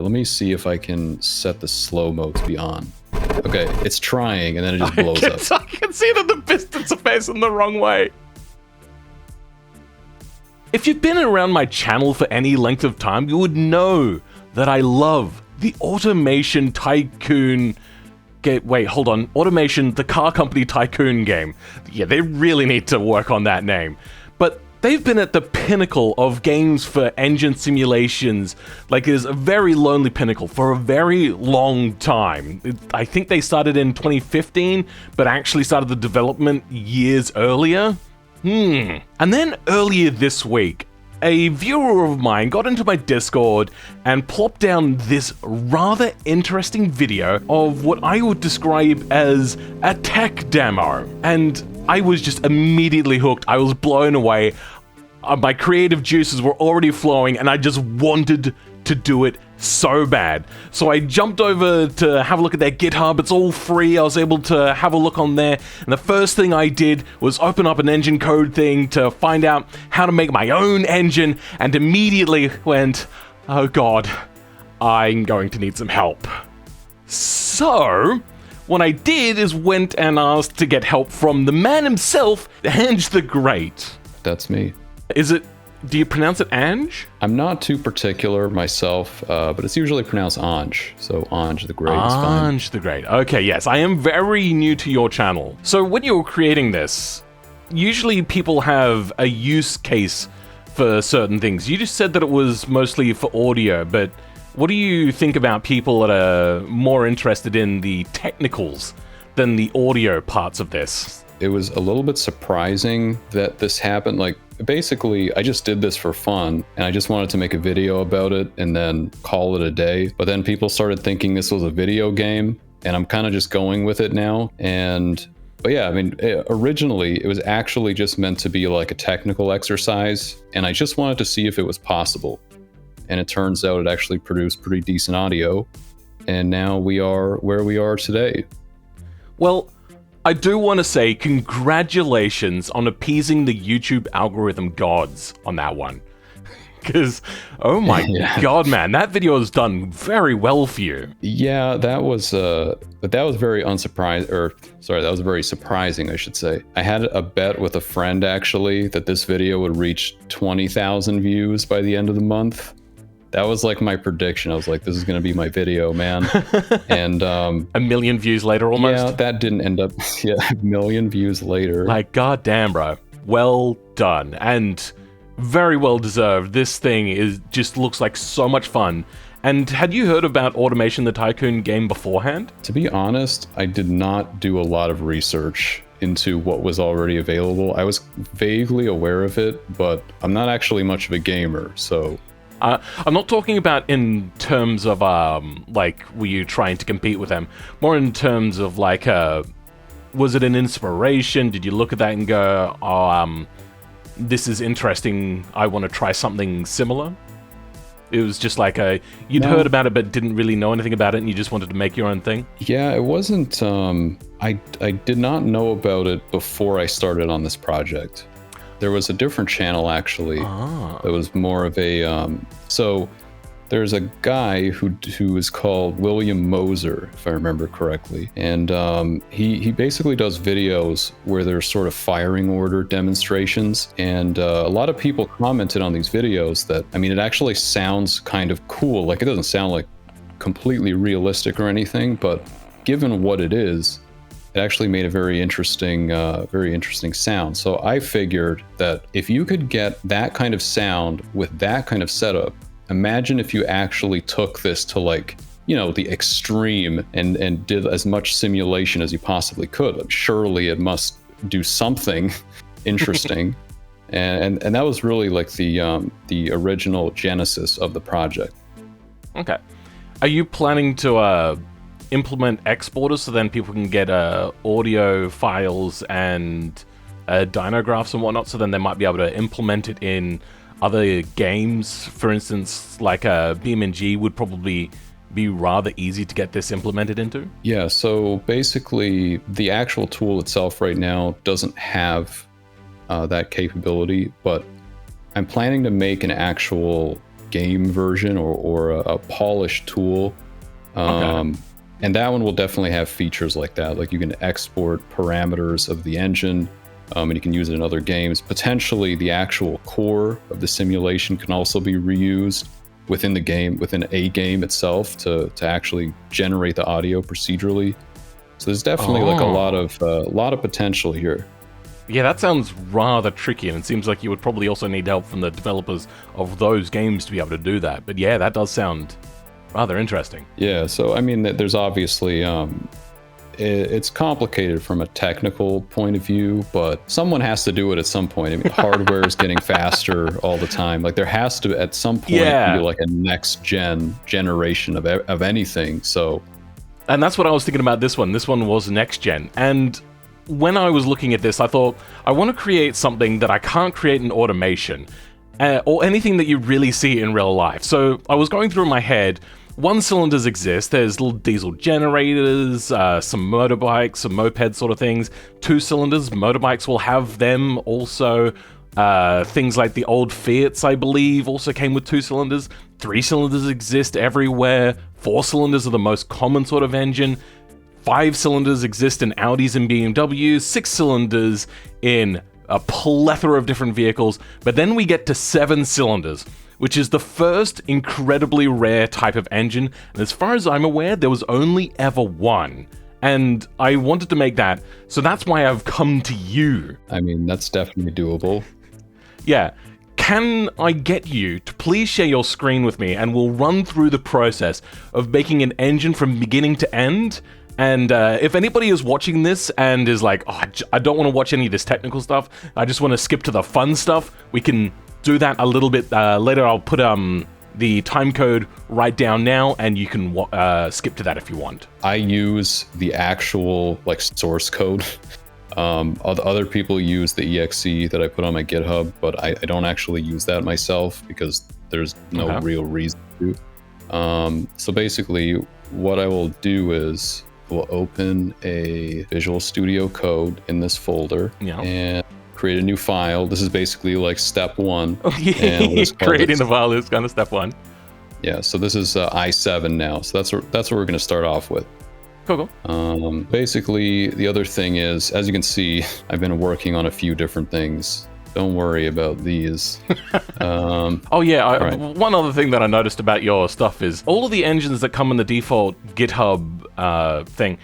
Let me see if I can set the slow-mo to be on. Okay, it's trying, and then it just blows up. I can see that the pistons are facing the wrong way. If you've been around my channel for any length of time, you would know that I love the Automation Tycoon... Wait, hold on. Automation, the car company Tycoon game. Yeah, they really need to work on that name. But they've been at the pinnacle of games for engine simulations, like it is a very lonely pinnacle, for a very long time. I think they started in 2015, but actually started the development years earlier. And then earlier this week, a viewer of mine got into my Discord and plopped down this rather interesting video of what I would describe as a tech demo. And I was just immediately hooked. I was blown away. My creative juices were already flowing and I just wanted to do it so bad. So I jumped over to have a look at their GitHub. It's all free. I was able to have a look on there. And the first thing I did was open up an engine code thing to find out how to make my own engine, and immediately went, oh God, I'm going to need some help. So what I did is went and asked to get help from the man himself, AngeTheGreat. That's me. Do you pronounce it Ange? I'm not too particular myself, but it's usually pronounced Ange. So AngeTheGreat is fine. AngeTheGreat. Okay, yes, I am very new to your channel. So when you were creating this, usually people have a use case for certain things. You just said that it was mostly for audio, but what do you think about people that are more interested in the technicals than the audio parts of this? It was a little bit surprising that this happened. Like, basically, I just did this for fun, and I just wanted to make a video about it and then call it a day. But then people started thinking this was a video game, and I'm kind of just going with it now. But yeah, I mean, originally, it was actually just meant to be like a technical exercise, and I just wanted to see if it was possible. And it turns out it actually produced pretty decent audio, and now we are where we are today. Well, I do want to say congratulations on appeasing the YouTube algorithm gods on that one. Because, oh my God, man, that video has done very well for you. Yeah, that was very that was very surprising, I should say. I had a bet with a friend, actually, that this video would reach 20,000 views by the end of the month. That was like my prediction. I was like, this is going to be my video, man. And a million views later almost? Yeah, that didn't end up, a million views later. Like, goddamn, bro. Well done. And very well deserved. This thing just looks like so much fun. And had you heard about Automation the Tycoon game beforehand? To be honest, I did not do a lot of research into what was already available. I was vaguely aware of it, but I'm not actually much of a gamer, so... I'm not talking about in terms of, like, were you trying to compete with them? More in terms of, like, was it an inspiration? Did you look at that and go, oh, this is interesting, I want to try something similar? It was just like you'd heard about it but didn't really know anything about it and you just wanted to make your own thing? Yeah, it wasn't, I did not know about it before I started on this project. There was a different channel, actually, that was more of a, so there's a guy who is called William Moser, if I remember correctly. And he basically does videos where there's sort of firing order demonstrations. And a lot of people commented on these videos that, I mean, it actually sounds kind of cool. Like, it doesn't sound like completely realistic or anything, but given what it is, it actually made a very interesting sound. So I figured that if you could get that kind of sound with that kind of setup, imagine if you actually took this to, like, you know, the extreme and did as much simulation as you possibly could. Like, surely it must do something interesting. and that was really like the original genesis of the project. Okay. Are you planning to implement exporters so then people can get audio files and dynographs and whatnot, so then they might be able to implement it in other games? For instance, like beamng would probably be rather easy to get this implemented into? Yeah, so basically the actual tool itself right now doesn't have that capability, but I'm planning to make an actual game version or a polished tool. And that one will definitely have features like that. Like you can export parameters of the engine, and you can use it in other games. Potentially, the actual core of the simulation can also be reused within the game, within a game itself, to actually generate the audio procedurally. So there's definitely like a lot of potential here. Yeah, that sounds rather tricky, and it seems like you would probably also need help from the developers of those games to be able to do that. But yeah, that does sound rather interesting. Yeah, so I mean, there's obviously it's complicated from a technical point of view, but someone has to do it at some point. I mean, hardware is getting faster all the time. Like there has to at some point be like a next generation of anything. So, and that's what I was thinking about this one. This one was next gen, and when I was looking at this, I thought I want to create something that I can't create in automation. Or anything that you really see in real life. So I was going through in my head, one cylinders exist, there's little diesel generators, some motorbikes, some moped sort of things. Two cylinders, motorbikes will have them also. Things like the old Fiats, I believe, also came with 2 cylinders. 3 cylinders exist everywhere. 4 cylinders are the most common sort of engine. 5 cylinders exist in Audis and BMWs. 6 cylinders in a plethora of different vehicles, but then we get to 7 cylinders, which is the first incredibly rare type of engine, and as far as I'm aware, there was only ever one. And I wanted to make that, so that's why I've come to you. I mean, that's definitely doable. Yeah. Can I get you to please share your screen with me, and we'll run through the process of making an engine from beginning to end? And if anybody is watching this and is like, oh, I don't want to watch any of this technical stuff, I just want to skip to the fun stuff, we can do that a little bit later. I'll put the time code right down now, and you can skip to that if you want. I use the actual like source code. Other people use the exe that I put on my GitHub, but I don't actually use that myself because there's no real reason to. So basically, what I will do is we'll open a Visual Studio Code in this folder and create a new file. This is basically like step 1. Creating the file is kind of step 1. Yeah, so this is i7 now. So that's what we're going to start off with. Cool. Basically, the other thing is, as you can see, I've been working on a few different things. Don't worry about these. One other thing that I noticed about your stuff is all of the engines that come in the default GitHub thing,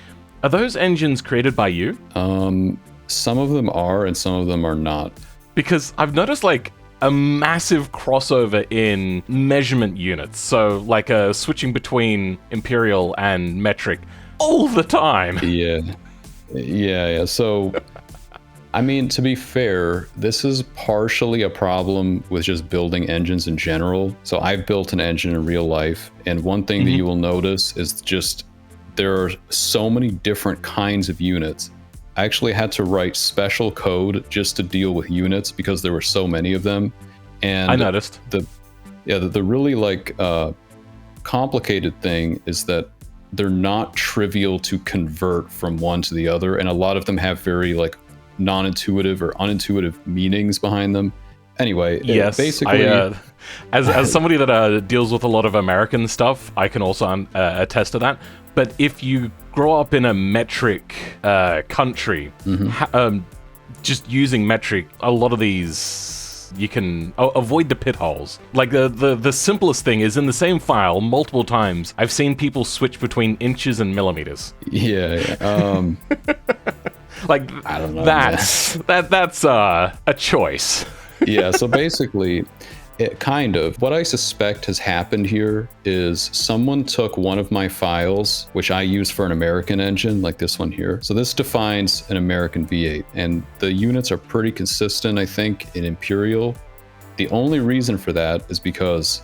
are those engines created by you? Some of them are, and some of them are not. Because I've noticed like a massive crossover in measurement units. So like switching between imperial and metric all the time. Yeah. So, I mean, to be fair, this is partially a problem with just building engines in general. So I've built an engine in real life, and one thing that you will notice is just there are so many different kinds of units. I actually had to write special code just to deal with units because there were so many of them. And I noticed. The really like complicated thing is that they're not trivial to convert from one to the other, and a lot of them have very like non-intuitive or unintuitive meanings behind them. Anyway, yes, basically, as somebody that deals with a lot of American stuff, I can also attest to that. But if you grow up in a metric country, just using metric, a lot of these you can avoid the pit holes. Like the simplest thing is in the same file multiple times, I've seen people switch between inches and millimeters. Yeah. Like I don't know. That's a choice. Yeah. So basically, what I suspect has happened here is someone took one of my files, which I use for an American engine, like this one here. So this defines an American V8, and the units are pretty consistent, I think, in Imperial. The only reason for that is because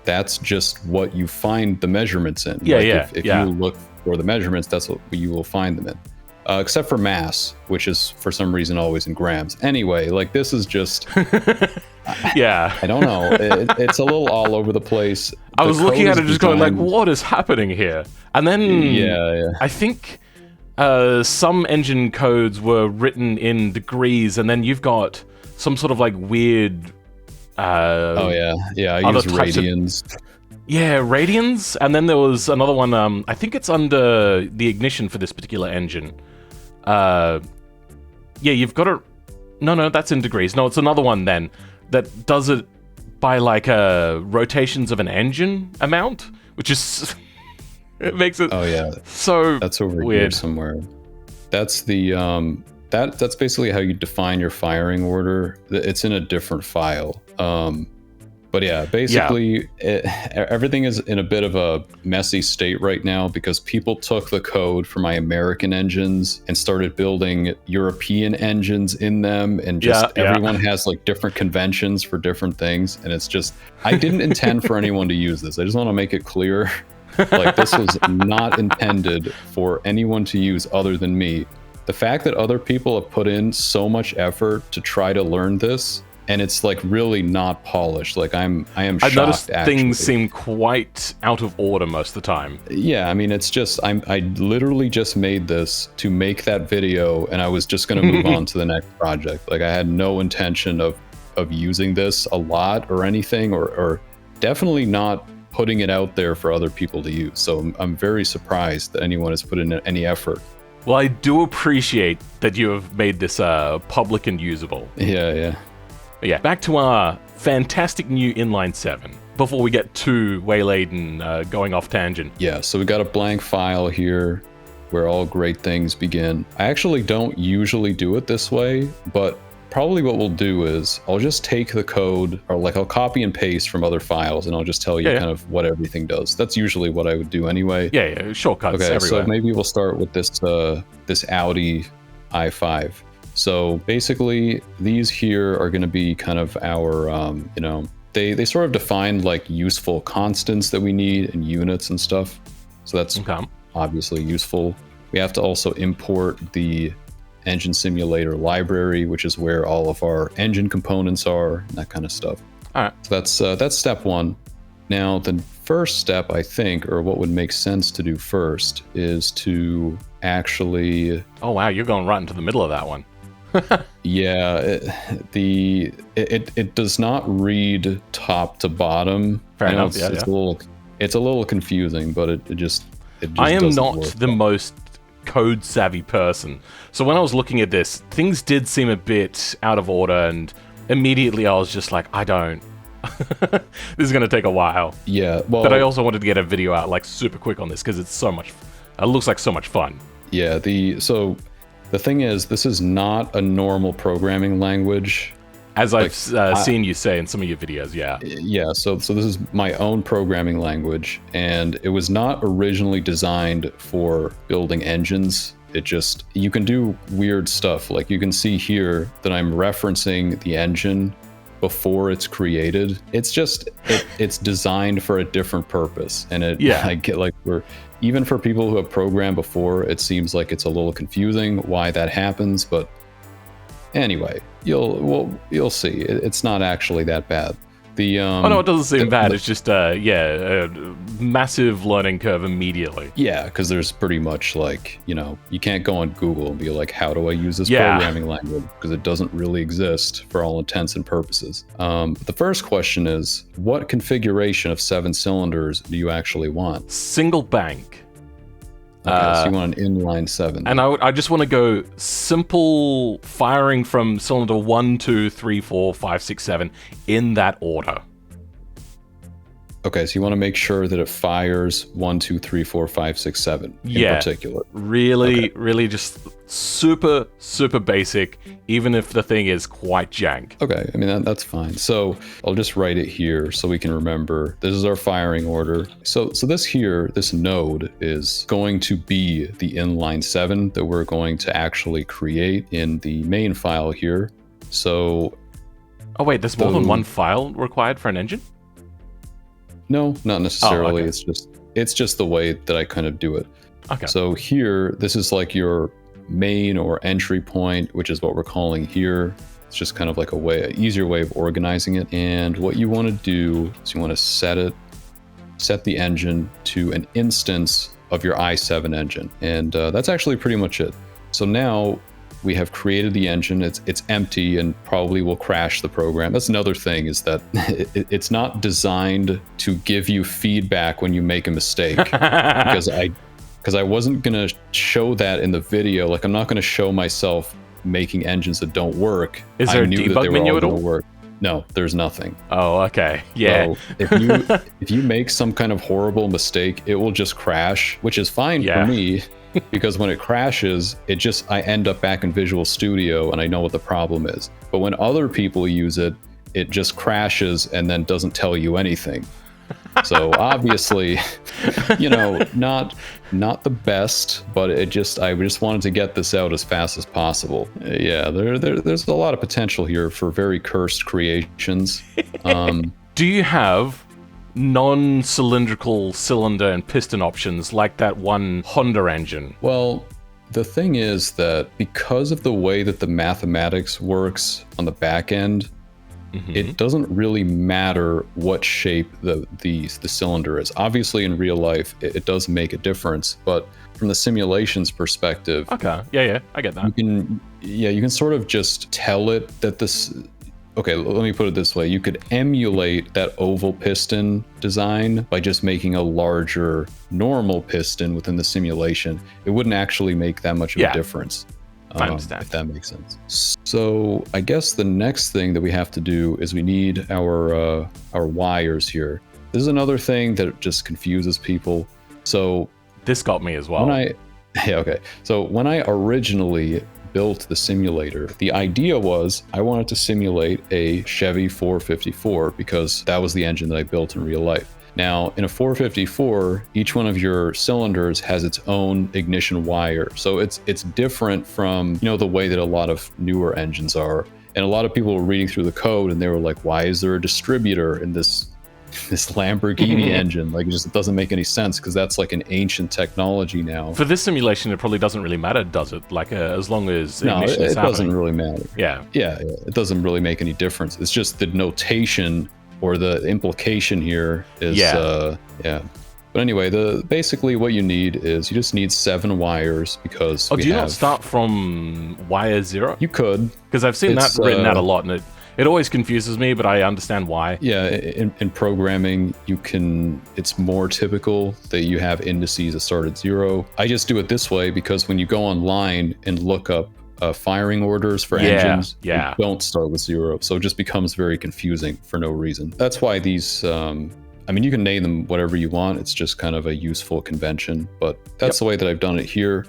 that's just what you find the measurements in. If you look for the measurements, that's what you will find them in. Except for mass, which is for some reason always in grams. Anyway, like this is just... Yeah. I don't know. It's a little all over the place. I was looking at it just going like, what is happening here? And then I think some engine codes were written in degrees, and then you've got some sort of like weird Oh yeah, I other use types of- radians. Yeah, radians, and then there was another one. I think it's under the ignition for this particular engine. Yeah, you've got to. No, that's in degrees. No, it's another one then that does it by like rotations of an engine amount, which is it makes it. Oh yeah, so that's over weird. here somewhere. That's the that's basically how you define your firing order. It's in a different file. But yeah, basically everything is in a bit of a messy state right now because people took the code for my American engines and started building European engines in them, and just everyone has like different conventions for different things, and it's just, I didn't intend for anyone to use this. I just want to make it clear, like, this was not intended for anyone to use other than me. The fact that other people have put in so much effort to try to learn this, and it's like really not polished. Like I am shocked. I've noticed actually. Things seem quite out of order most of the time. Yeah, I mean, it's just I literally just made this to make that video, and I was just going to move on to the next project. Like I had no intention of using this a lot or anything, or definitely not putting it out there for other people to use. So I'm very surprised that anyone has put in any effort. Well, I do appreciate that you have made this public and usable. Yeah. But yeah, back to our fantastic new Inline 7 before we get too waylaid and going off tangent. Yeah, so we got a blank file here where all great things begin. I actually don't usually do it this way, but probably what we'll do is I'll just take the code, or like I'll copy and paste from other files, and I'll just tell you kind of what everything does. That's usually what I would do anyway. Yeah, shortcuts everywhere. So maybe we'll start with this this Audi i5. So basically, these here are going to be kind of our, you know, they sort of define like useful constants that we need and units and stuff. So that's obviously useful. We have to also import the engine simulator library, which is where all of our engine components are, and that kind of stuff. All right. So that's step one. Now, the first step, I think, or what would make sense to do first, is to actually... Oh, wow, you're going right into the middle of that one. Yeah, it does not read top to bottom. Fair enough. It's a little confusing, but it just I am doesn't not work. the most code savvy person, so when I was looking at this, things did seem a bit out of order, and immediately I was just like, I don't. This is going to take a while. Yeah, well, but I also wanted to get a video out like super quick on this because it's so much. It looks like so much fun. Yeah, the thing is, this is not a normal programming language. As I've seen you say in some of your videos, yeah. Yeah, so this is my own programming language, and it was not originally designed for building engines. It just, you can do weird stuff. Like you can see here that I'm referencing the engine before it's created. It's just, it's designed for a different purpose. And I get like, even for people who have programmed before, it seems like it's a little confusing why that happens, but anyway, you'll see. It's not actually that bad. Oh no, it doesn't seem bad. It's just a massive learning curve immediately. Yeah, because there's pretty much like, you know, you can't go on Google and be like, how do I use this programming language? Because it doesn't really exist for all intents and purposes. But the first question is, what configuration of 7 cylinders do you actually want? Single bank. Okay, so you want an inline 7. And I just want to go simple firing from cylinder 1, 2, 3, 4, 5, 6, 7 in that order. Okay, so you want to make sure that it fires 1, 2, 3, 4, 5, 6, 7 in particular. Really just super, super basic, even if the thing is quite jank. Okay, I mean, that's fine. So I'll just write it here so we can remember. This is our firing order. So this here, this node is going to be the inline 7 that we're going to actually create in the main file here. So... Oh wait, there's more than one file required for an engine? No, not necessarily. Oh, okay. It's just the way that I kind of do it. Okay. So here, this is like your main or entry point, which is what we're calling here. It's just kind of like an easier way of organizing it. And what you want to do is you want to set the engine to an instance of your i7 engine. And that's actually pretty much it. So now we have created the engine. It's empty and probably will crash the program. That's another thing, is that it's not designed to give you feedback when you make a mistake. because I wasn't going to show that in the video. Like, I'm not going to show myself making engines that don't work. Is there a debug menu at all? Work. No, there's nothing. Oh, okay. Yeah. So if you make some kind of horrible mistake, it will just crash, which is fine for me, because when it crashes, I end up back in Visual Studio and I know what the problem is. But when other people use it, it just crashes and then doesn't tell you anything. So obviously, not the best, but I just wanted to get this out as fast as possible. Yeah, there's a lot of potential here for very cursed creations. Do you have non-cylindrical cylinder and piston options like that one Honda engine? Well, the thing is that because of the way that the mathematics works on the back end, it doesn't really matter what shape the cylinder is. Obviously, in real life, it does make a difference, but from the simulations perspective, okay, yeah, I get that. You can sort of just tell it that this. Okay, let me put it this way: you could emulate that oval piston design by just making a larger normal piston within the simulation. It wouldn't actually make that much of a difference. I understand. If that makes sense. So I guess the next thing that we have to do is we need our wires here. This is another thing that just confuses people. So this got me as well. So when I originally built the simulator, the idea was I wanted to simulate a Chevy 454 because that was the engine that I built in real life. Now, in a 454, each one of your cylinders has its own ignition wire. So it's different from, the way that a lot of newer engines are. And a lot of people were reading through the code and they were like, why is there a distributor in this Lamborghini engine? Like, it doesn't make any sense, because that's like an ancient technology now. For this simulation, it probably doesn't really matter, does it? Like, as long as ignition it is doesn't really matter. Yeah, it doesn't really make any difference. It's just the notation or the implication here is But anyway, basically what you need is you just need 7 wires, because do you not start from wire 0? You could, because I've seen that written out a lot, and it always confuses me, but I understand why. Yeah, in programming, it's more typical that you have indices that start at 0. I just do it this way because when you go online and look up firing orders for engines, you don't start with 0. So it just becomes very confusing for no reason. That's why these, you can name them whatever you want. It's just kind of a useful convention, but that's the way that I've done it here.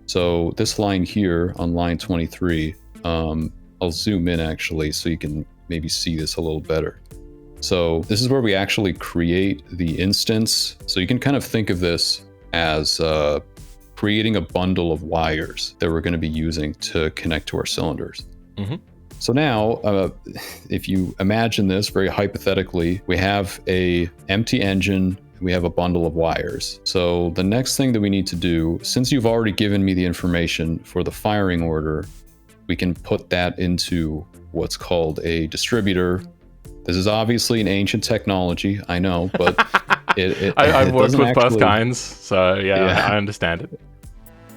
So this line here on line 23, I'll zoom in actually so you can maybe see this a little better. So this is where we actually create the instance. So you can kind of think of this as creating a bundle of wires that we're going to be using to connect to our cylinders. So now, if you imagine this very hypothetically, we have a empty engine, we have a bundle of wires. So the next thing that we need to do, since you've already given me the information for the firing order, we can put that into what's called a distributor. This is obviously an ancient technology, I know, but I've worked with both kinds, so I understand it.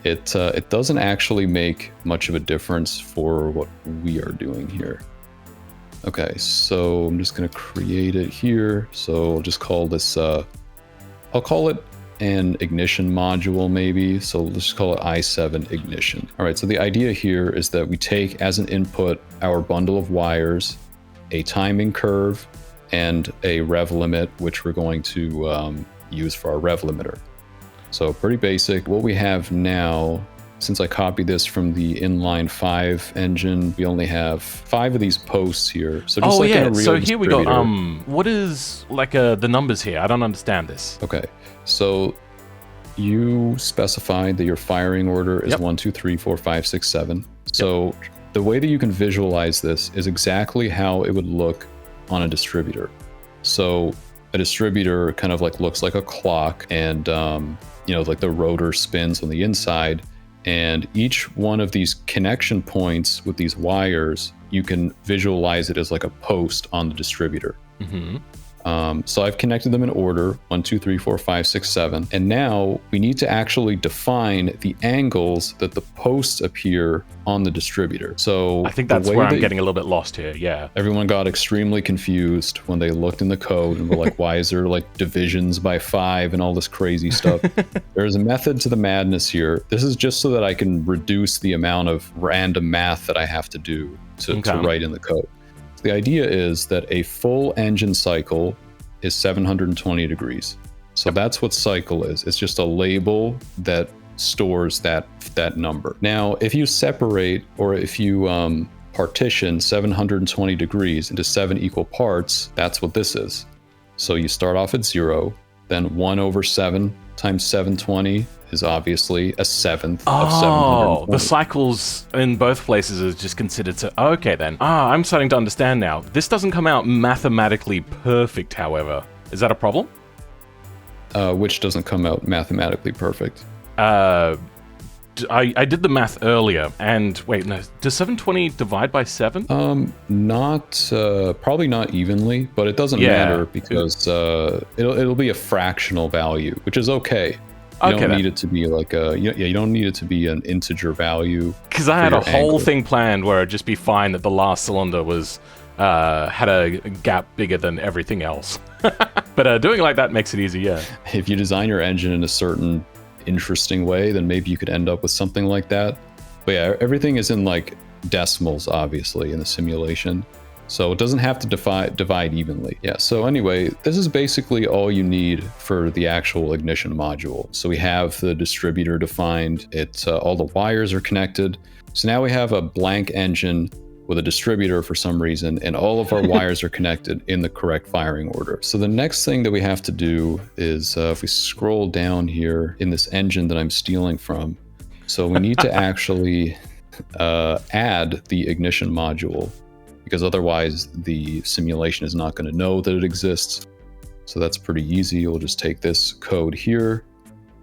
It doesn't actually make much of a difference for what we are doing here. Okay, so I'm just going to create it here. So I'll just call this, I'll call it an ignition module maybe. So let's just call it i7 ignition. All right, so the idea here is that we take as an input our bundle of wires, a timing curve, and a rev limit, which we're going to use for our rev limiter. So pretty basic. What we have now, since I copied this from the Inline 5 engine, we only have 5 of these posts here. So just in a real so here we go. What is the numbers here? I don't understand this. Okay, so you specified that your firing order is 1, 2, 3, 4, 5, 6, 7. So the way that you can visualize this is exactly how it would look on a distributor. So a distributor kind of looks like a clock, and the rotor spins on the inside, and each one of these connection points with these wires, you can visualize it as like a post on the distributor. So I've connected them in order, 1, 2, 3, 4, 5, 6, 7. And now we need to actually define the angles that the posts appear on the distributor. So I think that's where I'm getting a little bit lost here. Yeah. Everyone got extremely confused when they looked in the code and were like, why is there like divisions by 5 and all this crazy stuff? There's a method to the madness here. This is just so that I can reduce the amount of random math that I have to do to write in the code. The idea is that a full engine cycle is 720 degrees. So that's what cycle is. It's just a label that stores that number. Now, if you separate or if you partition 720 degrees into 7 equal parts, that's what this is. So you start off at 0, then 1 over 7 times 720 is obviously a seventh of 720. Oh, the cycles in both places is just considered to... Okay, then. I'm starting to understand now. This doesn't come out mathematically perfect, however. Is that a problem? Which doesn't come out mathematically perfect? I did the math earlier, and wait, no. Does 720 divide by 7? Probably not evenly, but it doesn't matter because it'll be a fractional value, which is okay. You don't need it to be like you don't need it to be an integer value. Because I had a whole thing planned where it'd just be fine that the last cylinder was had a gap bigger than everything else. But doing it like that makes it easy, yeah. If you design your engine in a certain interesting way, then maybe you could end up with something like that. But yeah, everything is in like decimals, obviously, in the simulation. So it doesn't have to divide evenly. Yeah, so anyway, this is basically all you need for the actual ignition module. So we have the distributor defined, all the wires are connected. So now we have a blank engine with a distributor for some reason, and all of our wires are connected in the correct firing order. So the next thing that we have to do is, if we scroll down here in this engine that I'm stealing from, so we need to actually add the ignition module, because otherwise the simulation is not going to know that it exists. So that's pretty easy. We'll just take this code here,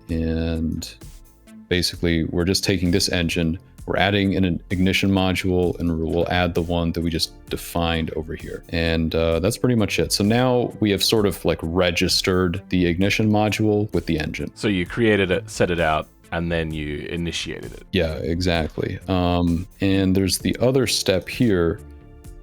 and basically we're just taking this engine, we're adding an ignition module, and we'll add the one that we just defined over here. And that's pretty much it. So now we have sort of like registered the ignition module with the engine. So you created it, set it out, and then you initiated it. Yeah, exactly. And there's the other step here.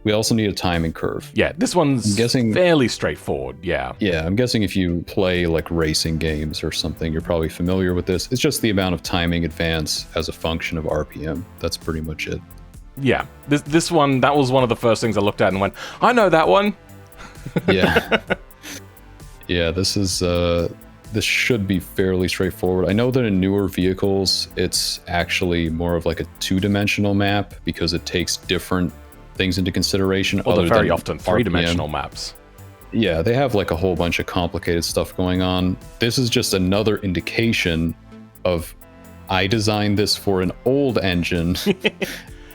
We also need a timing curve. Yeah, this one's fairly straightforward, yeah. Yeah, I'm guessing if you play like racing games or something, you're probably familiar with this. It's just the amount of timing advance as a function of RPM. That's pretty much it. Yeah, this one, that was one of the first things I looked at and went, I know that one. Yeah. Yeah, this should be fairly straightforward. I know that in newer vehicles, it's actually more of like a 2-dimensional map because it takes different things into consideration. Well, they're very often 3-dimensional maps. Yeah, they have like a whole bunch of complicated stuff going on. This is just another indication of I designed this for an old engine.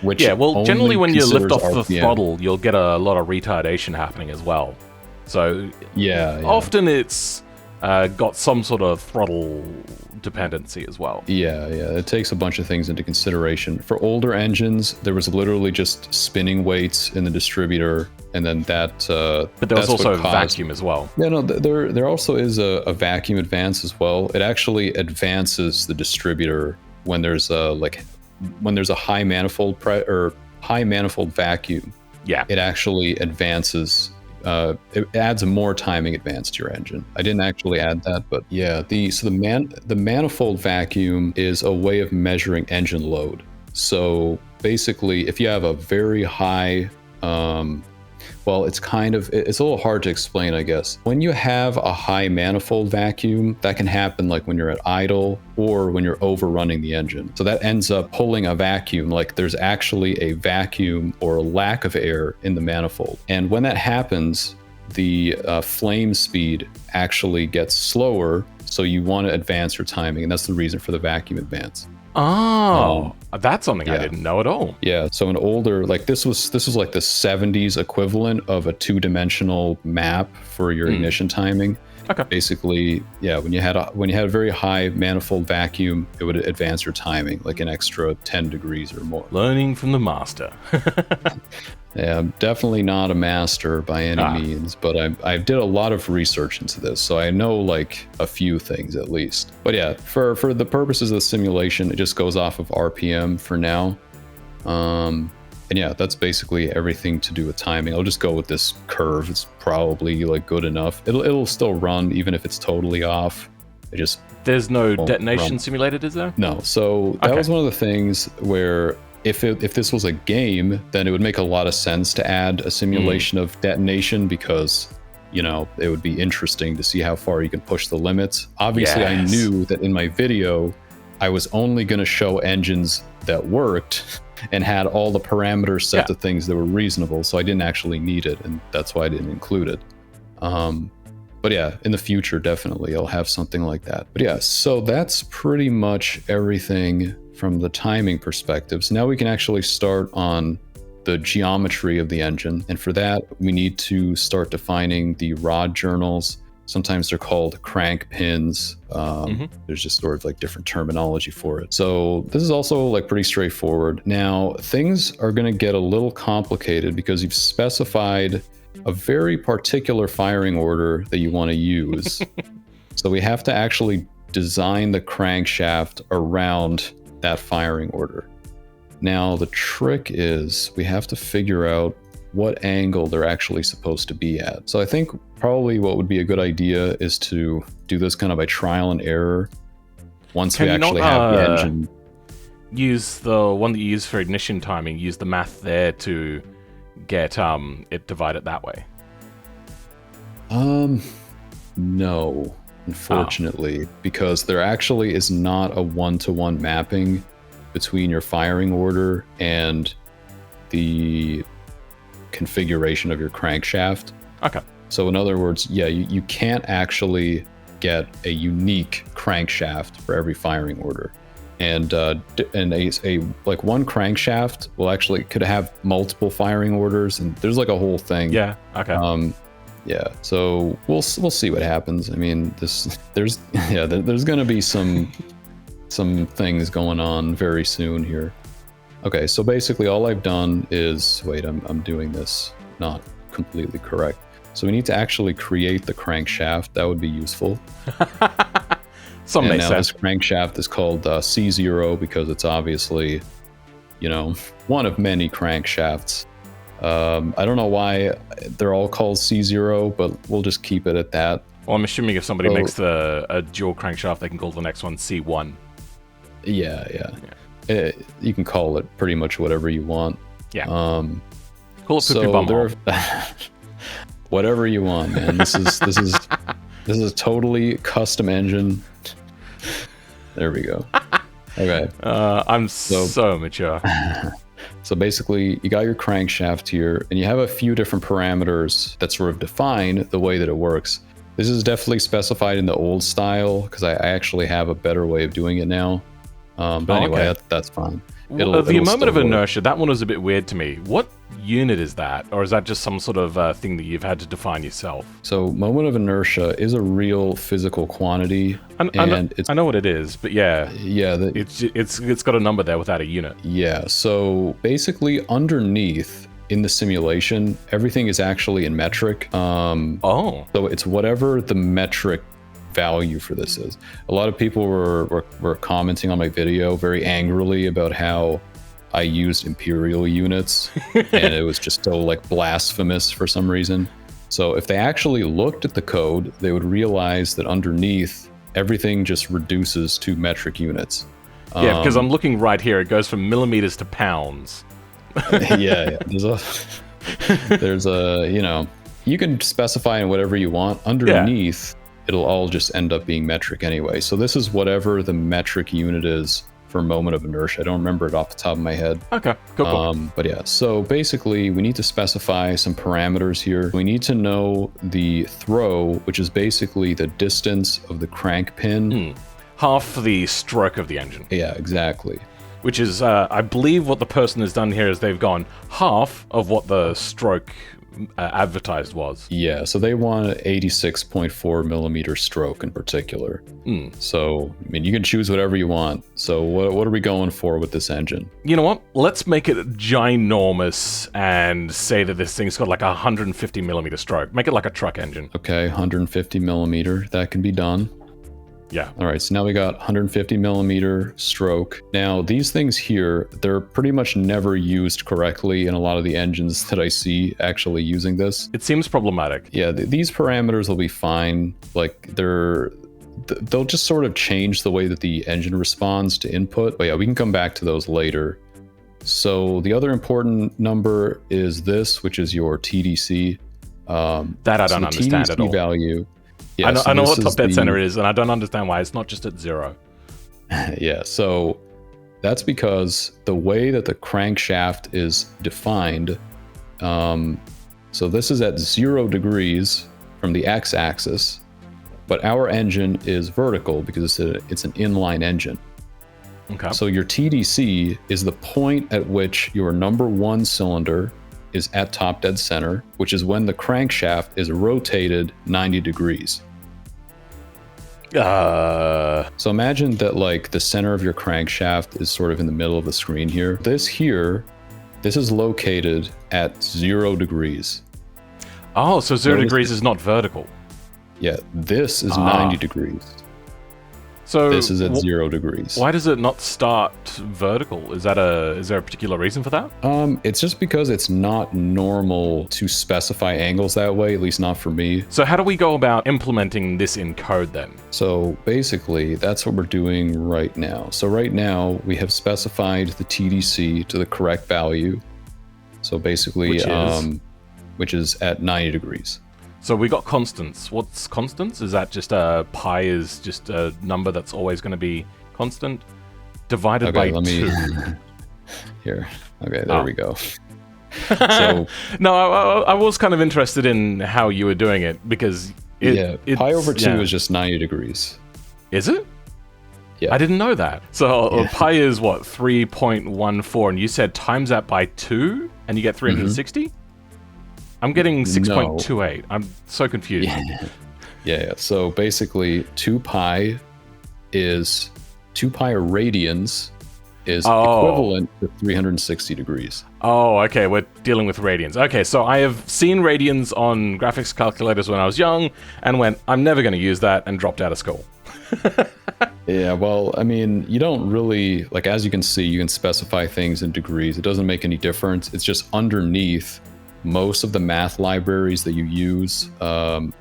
Which generally when you lift off the throttle, you'll get a lot of retardation happening as well. So often it's got some sort of throttle dependency as well. Yeah, it takes a bunch of things into consideration. For older engines, there was literally just spinning weights in the distributor, and then that. But there was also a vacuum as well. Yeah, no, there also is a vacuum advance as well. It actually advances the distributor when there's a high manifold high manifold vacuum. Yeah, it actually advances. It adds more timing advance to your engine. I didn't actually add that, but yeah. The manifold vacuum is a way of measuring engine load. So basically, if you have a very high, it's a little hard to explain, I guess. When you have a high manifold vacuum, that can happen like when you're at idle or when you're overrunning the engine. So that ends up pulling a vacuum, like there's actually a vacuum or a lack of air in the manifold. And when that happens, the flame speed actually gets slower. So you want to advance your timing, and that's the reason for the vacuum advance. Oh, that's something I didn't know at all. Yeah, so an older, like this was like the 70s equivalent of a 2-dimensional map for your ignition timing. Okay. Basically, yeah, when you had a very high manifold vacuum, it would advance your timing like an extra 10 degrees or more. Learning from the master. Yeah, I'm definitely not a master by any means, but I did a lot of research into this, so I know like a few things at least. But yeah, for the purposes of the simulation, it just goes off of RPM for now. And yeah, that's basically everything to do with timing. I'll just go with this curve. It's probably like good enough. It'll still run even if it's totally off. There's no detonation simulated, is there? No. So that was one of the things where if this was a game, then it would make a lot of sense to add a simulation of detonation because, you know, it would be interesting to see how far you can push the limits. Obviously, I knew that in my video, I was only going to show engines that worked and had all the parameters set to things that were reasonable, so I didn't actually need it, and that's why I didn't include it. But yeah, in the future, definitely, I'll have something like that. But yeah, so that's pretty much everything from the timing perspective. So now we can actually start on the geometry of the engine. And for that, we need to start defining the rod journals. Sometimes they're called crank pins. There's just sort of like different terminology for it. So this is also like pretty straightforward. Now, things are going to get a little complicated because you've specified a very particular firing order that you want to use. So we have to actually design the crankshaft around that firing order. Now, the trick is we have to figure out what angle they're actually supposed to be at. So I think probably what would be a good idea is to do this kind of by trial and error. Once we actually have the engine. Use the one that you use for ignition timing, use the math there to get it divided that way. No, unfortunately, because there actually is not a one-to-one mapping between your firing order and the configuration of your crankshaft. Okay. So in other words, yeah, you can't actually get a unique crankshaft for every firing order. And a like one crankshaft will actually could have multiple firing orders, and there's like a whole thing. Yeah. Okay. Yeah. So we'll see what happens. I mean, there's going to be some things going on very soon here. Okay. So basically, all I've done is I'm doing this not completely correct. So we need to actually create the crankshaft. That would be useful. This crankshaft is called C0 because it's obviously, one of many crankshafts. I don't know why they're all called C0, but we'll just keep it at that. Well, I'm assuming if somebody makes a dual crankshaft, they can call the next one C1. Yeah. You can call it pretty much whatever you want. Yeah. Call it Poopy Bumhole. Whatever you want, man. This is a totally custom engine. There we go. Okay. I'm so mature. So basically, you got your crankshaft here, and you have a few different parameters that sort of define the way that it works. This is definitely specified in the old style, because I actually have a better way of doing it now. But anyway, that's fine. The moment of inertia, that one was a bit weird to me. What unit is that? Or is that just some sort of thing that you've had to define yourself? So moment of inertia is a real physical quantity. I know what it is, but yeah. Yeah. It's got a number there without a unit. Yeah, so basically underneath in the simulation, everything is actually in metric. So it's whatever the metric value for this is. A lot of people were commenting on my video very angrily about how I used imperial units and it was just so like blasphemous for some reason. So if they actually looked at the code, they would realize that underneath everything just reduces to metric units. Yeah, because I'm looking right here, it goes from millimeters to pounds. Yeah. There's a you can specify in whatever you want. Underneath it'll all just end up being metric anyway. So this is whatever the metric unit is for moment of inertia. I don't remember it off the top of my head. Okay, cool. But yeah, so basically we need to specify some parameters here. We need to know the throw, which is basically the distance of the crank pin. Half the stroke of the engine. Yeah, exactly. Which is, I believe what the person has done here is they've gone half of what the stroke advertised was. Yeah, so they want an 86.4 millimeter stroke in particular. So, I mean, you can choose whatever you want. So what are we going for with this engine? You know what? Let's make it ginormous and say that this thing's got like a 150 millimeter stroke. Make it like a truck engine. Okay, 150 millimeter, that can be done. Yeah. All right, so now we got 150 millimeter stroke. Now, these things here, they're pretty much never used correctly in a lot of the engines that I see actually using this. It seems problematic. Yeah, these parameters will be fine. Like, they'll just sort of change the way that the engine responds to input. But yeah, we can come back to those later. So the other important number is this, which is your TDC. That I don't understand at all. Value. Yeah, I know what top dead center is, and I don't understand why it's not just at 0. Yeah, so that's because the way that the crankshaft is defined, so this is at 0 degrees from the x-axis, but our engine is vertical because it's an inline engine. Okay. So your TDC is the point at which your number 1 cylinder is at top dead center, which is when the crankshaft is rotated 90 degrees. So imagine that like the center of your crankshaft is sort of in the middle of the screen here. This is located at 0 degrees. Oh, so 0 degrees is not vertical. Yeah, this is 90 degrees. So this is at 0 degrees. Why does it not start vertical? Is there a particular reason for that? It's just because it's not normal to specify angles that way, at least not for me. So how do we go about implementing this in code then? So basically, that's what we're doing right now. So right now, we have specified the TDC to the correct value. So basically, which is at 90 degrees. So we got constants. What's constants? Is that just pi is just a number that's always going to be constant divided by 2? Here. Okay, there we go. So no, I was kind of interested in how you were doing it because pi over 2 is just 90 degrees. Is it? Yeah. I didn't know that. So pi is what, 3.14, and you said times that by 2 and you get 360? I'm getting 6.28. I'm so confused. Yeah. So basically, 2 pi radians is equivalent to 360 degrees. Oh, okay. We're dealing with radians. Okay, so I have seen radians on graphics calculators when I was young and went, I'm never going to use that, and dropped out of school. Yeah, well, I mean, you don't really, like, as you can see, you can specify things in degrees. It doesn't make any difference. It's just underneath. Most of the math libraries that you use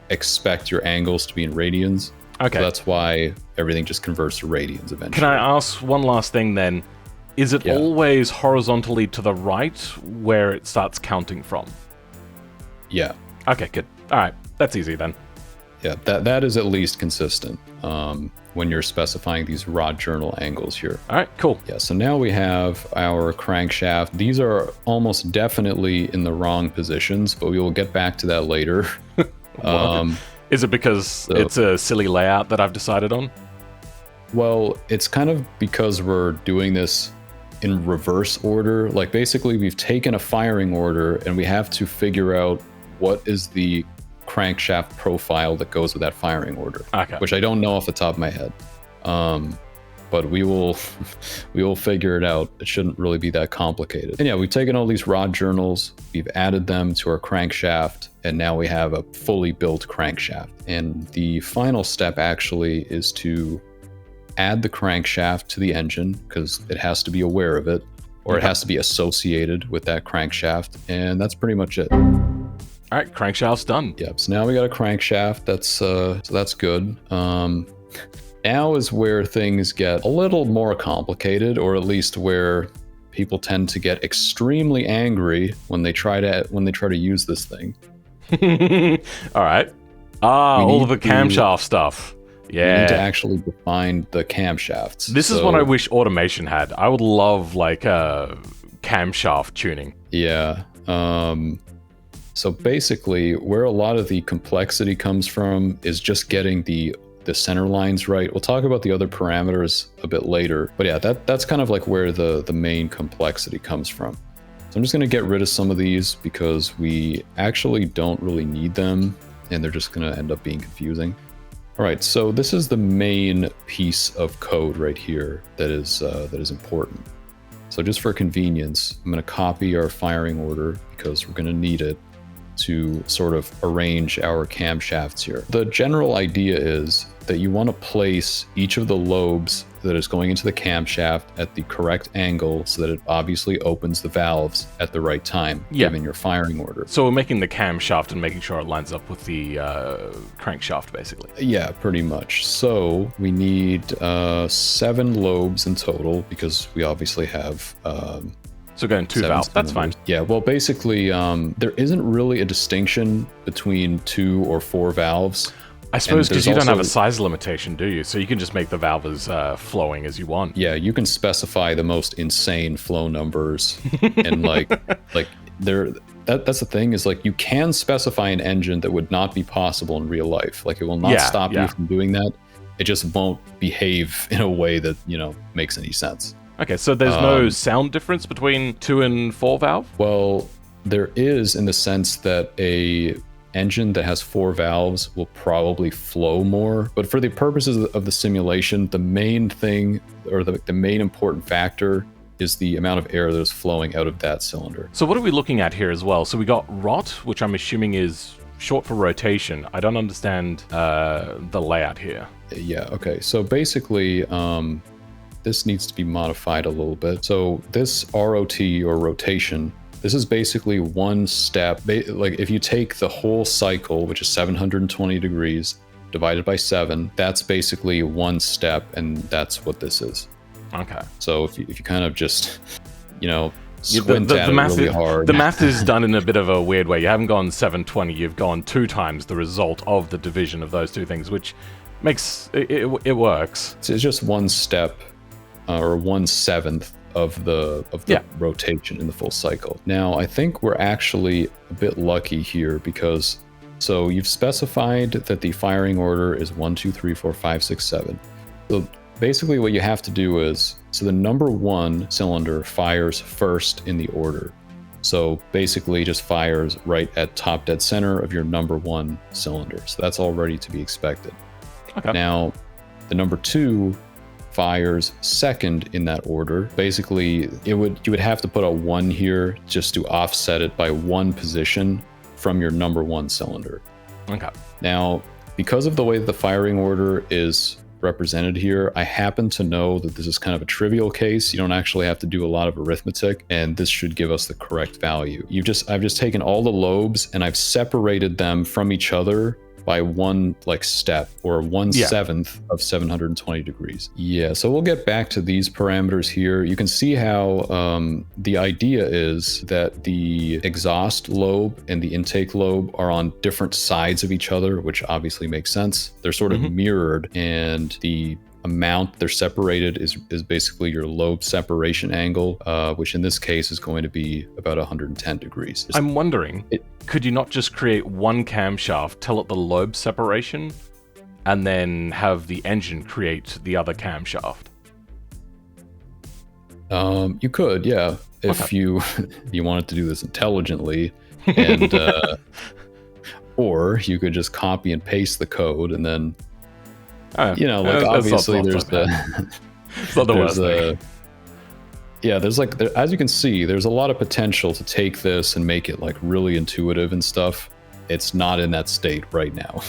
expect your angles to be in radians. Okay. So that's why everything just converts to radians eventually. Can I ask one last thing then? Is it always horizontally to the right where it starts counting from? Yeah. Okay, good. All right. That's easy then. Yeah, that is at least consistent when you're specifying these rod journal angles here. All right, cool. Yeah, so now we have our crankshaft. These are almost definitely in the wrong positions, but we will get back to that later. Is it because it's a silly layout that I've decided on? Well, it's kind of because we're doing this in reverse order. Like, basically, we've taken a firing order and we have to figure out what is the crankshaft profile that goes with that firing order, which I don't know off the top of my head, but we will figure it out. It shouldn't really be that complicated. And yeah, we've taken all these rod journals, we've added them to our crankshaft, and now we have a fully built crankshaft. And the final step actually is to add the crankshaft to the engine, because it has to be aware of it, or it has to be associated with that crankshaft, and that's pretty much it. All right, crankshaft's done. Yep, so now we got a crankshaft. That's good. Now is where things get a little more complicated, or at least where people tend to get extremely angry when they try to use this thing. All right. All of the camshaft stuff. Yeah. We need to actually define the camshafts. This is what I wish automation had. I would love like camshaft tuning. Yeah. So basically, where a lot of the complexity comes from is just getting the center lines right. We'll talk about the other parameters a bit later, but yeah, that's kind of like where the main complexity comes from. So I'm just going to get rid of some of these because we actually don't really need them, and they're just going to end up being confusing. All right, so this is the main piece of code right here that is important. So just for convenience, I'm going to copy our firing order because we're going to need it to sort of arrange our camshafts here. The general idea is that you want to place each of the lobes that is going into the camshaft at the correct angle so that it obviously opens the valves at the right time, given your firing order. So we're making the camshaft and making sure it lines up with the crankshaft, basically. Yeah, pretty much. So we need 7 lobes in total because we obviously have... so going 2 valves, that's fine. Yeah, well, basically, there isn't really a distinction between 2 or 4 valves. I suppose because you don't have a size limitation, do you? So you can just make the valve as flowing as you want. Yeah, you can specify the most insane flow numbers, and that's the thing is like you can specify an engine that would not be possible in real life. Like it will not stop you from doing that. It just won't behave in a way that makes any sense. Okay, so there's no sound difference between 2 and 4 valve? Well, there is in the sense that a engine that has 4 valves will probably flow more. But for the purposes of the simulation, the main thing, or the main important factor, is the amount of air that is flowing out of that cylinder. So what are we looking at here as well? So we got rot, which I'm assuming is short for rotation. I don't understand the layout here. Yeah, okay. So basically, this needs to be modified a little bit. So this ROT, or rotation, this is basically one step. Like if you take the whole cycle, which is 720 degrees, divided by 7, that's basically one step, and that's what this is. Okay. So if you kind of just, squint at it really hard. The math is done in a bit of a weird way. You haven't gone 720, you've gone 2 times the result of the division of those 2 things, which makes it works. It's just one step, or 1/7 of the rotation in the full cycle. Now, I think we're actually a bit lucky here because, so you've specified that the firing order is 1, 2, 3, 4, 5, 6, 7. So basically what you have to do is, so the number 1 cylinder fires first in the order. So basically just fires right at top dead center of your number 1 cylinder. So that's all ready to be expected. Okay. Now, the number 2 fires second in that order. Basically, you would have to put a 1 here just to offset it by 1 position from your number 1 cylinder. Okay. Now, because of the way that the firing order is represented here, I happen to know that this is kind of a trivial case. You don't actually have to do a lot of arithmetic, and this should give us the correct value. I've just taken all the lobes and I've separated them from each other by 1 step, or 1/7 of 720 degrees. Yeah, so we'll get back to these parameters here. You can see how the idea is that the exhaust lobe and the intake lobe are on different sides of each other, which obviously makes sense. They're sort of mirrored, and the amount they're separated is basically your lobe separation angle, which in this case is going to be about 110 degrees. I'm wondering, could you not just create 1 camshaft, tell it the lobe separation, and then have the engine create the other camshaft? You could, yeah, if you wanted to do this intelligently, and or you could just copy and paste the code and then. Obviously there's as you can see, there's a lot of potential to take this and make it really intuitive and stuff. It's not in that state right now,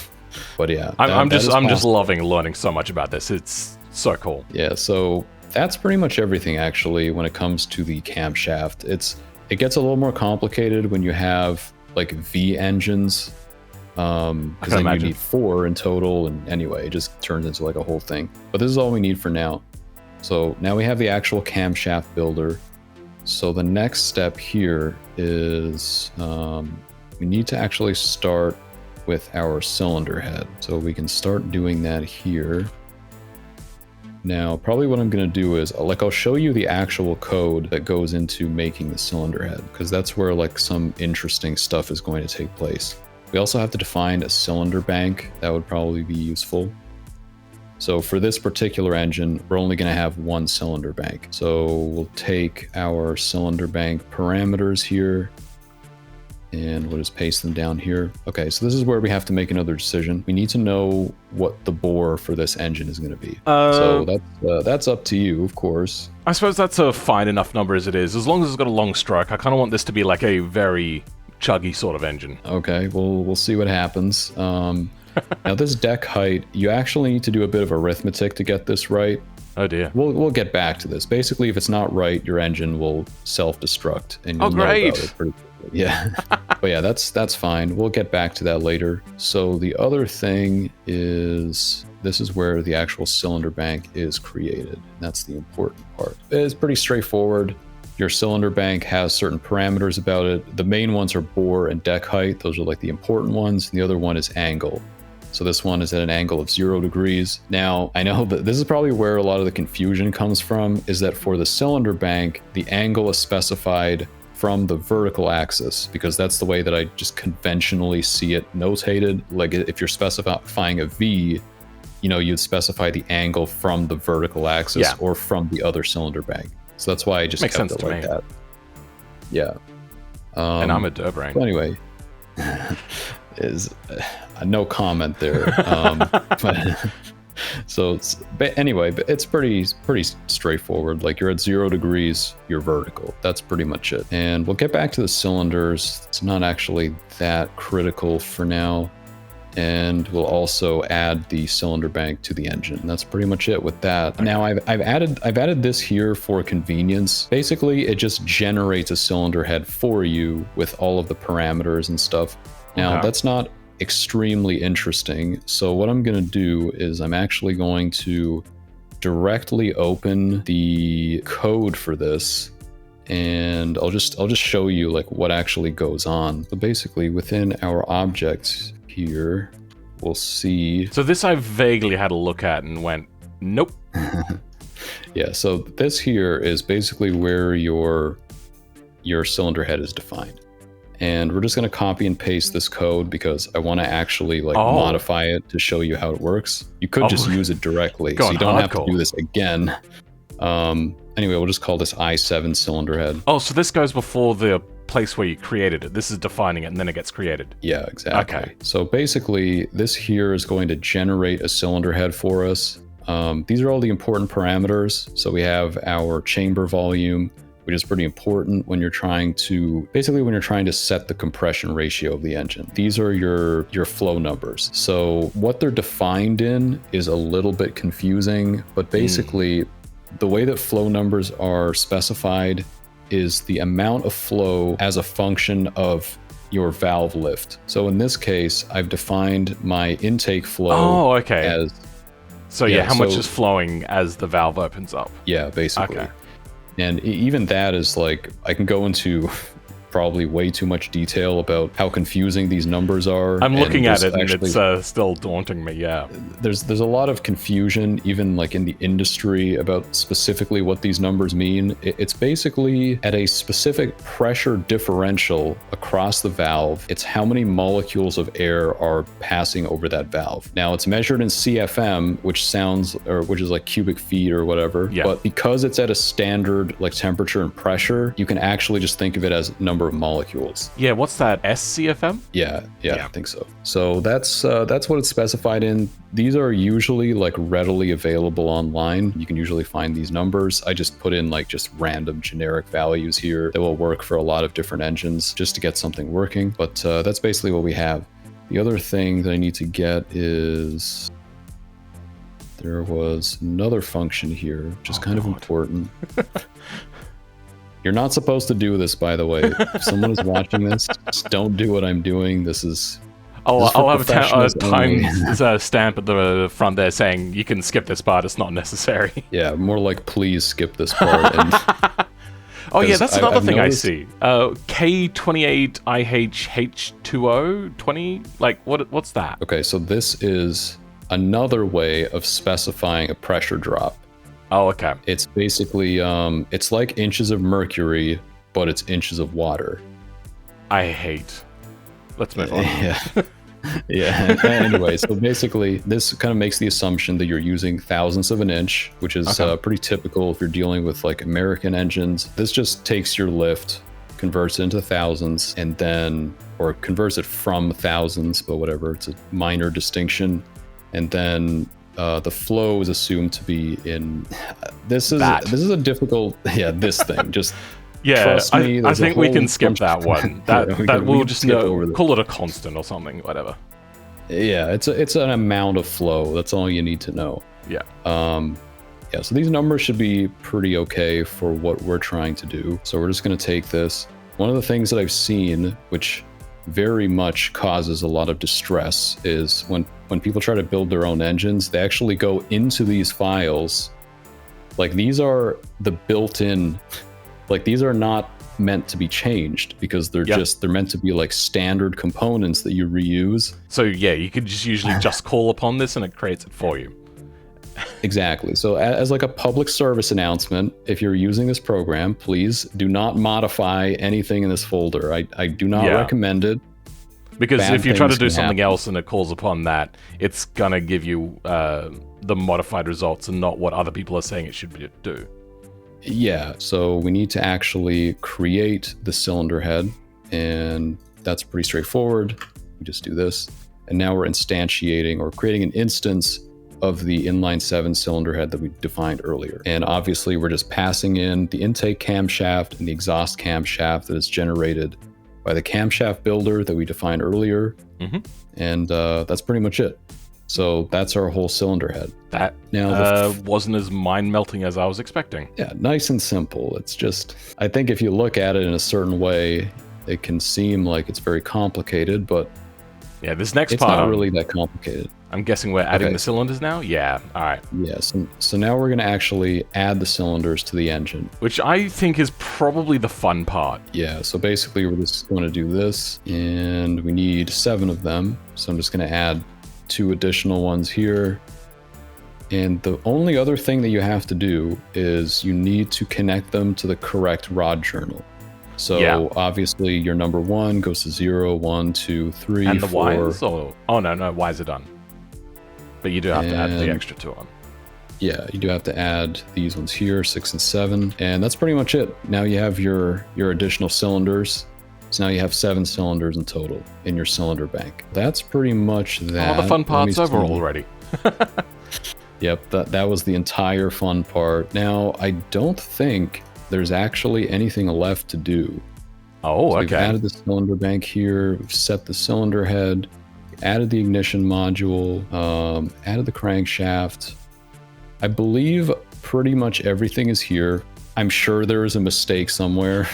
but yeah, I'm just loving learning so much about this. It's so cool. Yeah, so that's pretty much everything actually when it comes to the camshaft. It gets a little more complicated when you have V engines. Because then you need 4 in total, and anyway, it just turns into a whole thing. But this is all we need for now. So now we have the actual camshaft builder. So the next step here is we need to actually start with our cylinder head. So we can start doing that here. Now, probably what I'm going to do is I'll show you the actual code that goes into making the cylinder head, because that's where some interesting stuff is going to take place. We also have to define a cylinder bank. That would probably be useful. So for this particular engine, we're only going to have one cylinder bank. So we'll take our cylinder bank parameters here, and we'll just paste them down here. Okay, so this is where we have to make another decision. We need to know what the bore for this engine is going to be. So that's up to you, of course. I suppose that's a fine enough number as it is. As long as it's got a long stroke, I kind of want this to be like a very chuggy sort of engine. Okay, we'll see what happens. Now this deck height, you actually need to do a bit of arithmetic to get this right. Oh dear. We'll get back to this. Basically, if it's not right, your engine will self-destruct, and you'll know about it pretty quickly. Yeah, but yeah, that's fine. We'll get back to that later. So the other thing is, this is where the actual cylinder bank is created. That's the important part. It's pretty straightforward. Your cylinder bank has certain parameters about it. The main ones are bore and deck height. Those are like the important ones. And the other one is angle. So this one is at an angle of 0 degrees. Now, I know that this is probably where a lot of the confusion comes from, is that for the cylinder bank, the angle is specified from the vertical axis, because that's the way that I just conventionally see it notated. Like if you're specifying a V, you know, you'd specify the angle from the vertical axis or from the other cylinder bank. So that's why I just kept it like that. Yeah. And I'm a Durbrain. So anyway, is no comment there. But anyway, it's pretty straightforward. Like you're at 0 degrees, you're vertical. That's pretty much it. And we'll get back to the cylinders. It's not actually that critical for now. And we'll also add the cylinder bank to the engine. That's pretty much it with that. Okay. Now I've added this here for convenience. Basically, it just generates a cylinder head for you with all of the parameters and stuff. Now that's not extremely interesting. So what I'm going to do is I'm actually going to directly open the code for this, and I'll just show you like what actually goes on. So basically within our objects here, we'll see. So this I vaguely had a look at and went, nope. Yeah, so this here is basically where your cylinder head is defined. And we're just going to copy and paste this code because I want to actually like modify it to show you how it works. You could just use it directly, so you don't have to do this again. Anyway, we'll just call this i7 cylinder head. Oh, so this goes before the place where you created it. This is defining it, and then it gets created. Yeah, exactly. Okay. So basically, this here is going to generate a cylinder head for us. These are all the important parameters. So we have our chamber volume, which is pretty important when you're trying to set the compression ratio of the engine. These are your flow numbers. So what they're defined in is a little bit confusing, but basically the way that flow numbers are specified is the amount of flow as a function of your valve lift. So in this case, I've defined my intake flow as... So how much is flowing as the valve opens up? Yeah, basically. Okay. And even that is like, I can go into probably way too much detail about how confusing these numbers are. I'm looking at it and it's still daunting me, yeah. There's a lot of confusion, even like in the industry, about specifically what these numbers mean. It's basically at a specific pressure differential across the valve. It's how many molecules of air are passing over that valve. Now it's measured in CFM, which is like cubic feet or whatever. Yeah. But because it's at a standard like temperature and pressure, you can actually just think of it as number of molecules. Yeah, what's that? SCFM? Yeah, I think so. So that's what it's specified in. These are usually like readily available online. You can usually find these numbers. I just put in like just random generic values here that will work for a lot of different engines just to get something working. But that's basically what we have. The other thing that I need to get is there was another function here, which is kind of important. You're not supposed to do this, by the way. If someone is watching this, just don't do what I'm doing. I'll have a time stamp at the front there saying you can skip this part. It's not necessary. Yeah, more like please skip this part. And oh yeah, that's another thing I see. K28IHH20 20. Like what's that? Okay, so this is another way of specifying a pressure drop. Oh, okay. It's basically, it's like inches of mercury, but it's inches of water. Let's move on. Yeah. Yeah. Anyway, so basically, this kind of makes the assumption that you're using thousandths of an inch, which is pretty typical if you're dealing with like American engines. This just takes your lift, converts it into thousandths, and then, or converts it from thousandths, but whatever, it's a minor distinction. And then the flow is assumed to be in. This is a difficult. Yeah, this thing just. Yeah, trust me, I think we can skip that one. That we'll just call it a constant or something, whatever. Yeah, it's an amount of flow. That's all you need to know. Yeah. Yeah, so these numbers should be pretty okay for what we're trying to do. So we're just going to take this. One of the things that I've seen, which very much causes a lot of distress, is when people try to build their own engines, they actually go into these files. Like these are the built-in, like these are not meant to be changed because they're they're meant to be like standard components that you reuse. So yeah, you could just usually just call upon this and it creates it for you. Exactly. So as like a public service announcement, if you're using this program, please do not modify anything in this folder. I do not recommend it. Because if you try to do something else and it calls upon that, it's going to give you the modified results and not what other people are saying it should do. Yeah, so we need to actually create the cylinder head, and that's pretty straightforward. We just do this, and now we're instantiating or creating an instance of the inline 7 cylinder head that we defined earlier. And obviously we're just passing in the intake camshaft and the exhaust camshaft that is generated by the camshaft builder that we defined earlier. And that's pretty much it. So that's our whole cylinder head. That now wasn't as mind-melting as I was expecting. Yeah, nice and simple. It's just, I think if you look at it in a certain way, it can seem like it's very complicated, but yeah, this next it's part not really that complicated. I'm guessing we're adding the cylinders now? Yeah, all right. Yes, so now we're going to actually add the cylinders to the engine. Which I think is probably the fun part. Yeah, so basically we're just going to do this, and we need 7 of them. So I'm just going to add 2 additional ones here. And the only other thing that you have to do is you need to connect them to the correct rod journal. So obviously your number 1 goes to 0, 1, 2, 3, and the 4. Y's? Or, oh no, Y's are done. But you do have to add the extra 2 on. Yeah, you do have to add these ones here, 6 and 7. And that's pretty much it. Now you have your additional cylinders. So now you have 7 cylinders in total in your cylinder bank. That's pretty much that. All the fun part's over already. Yep, that was the entire fun part. Now, I don't think there's actually anything left to do. Oh, so okay. We've added the cylinder bank here, we've set the cylinder head, added the ignition module, added the crankshaft. I believe pretty much everything is here. I'm sure there is a mistake somewhere,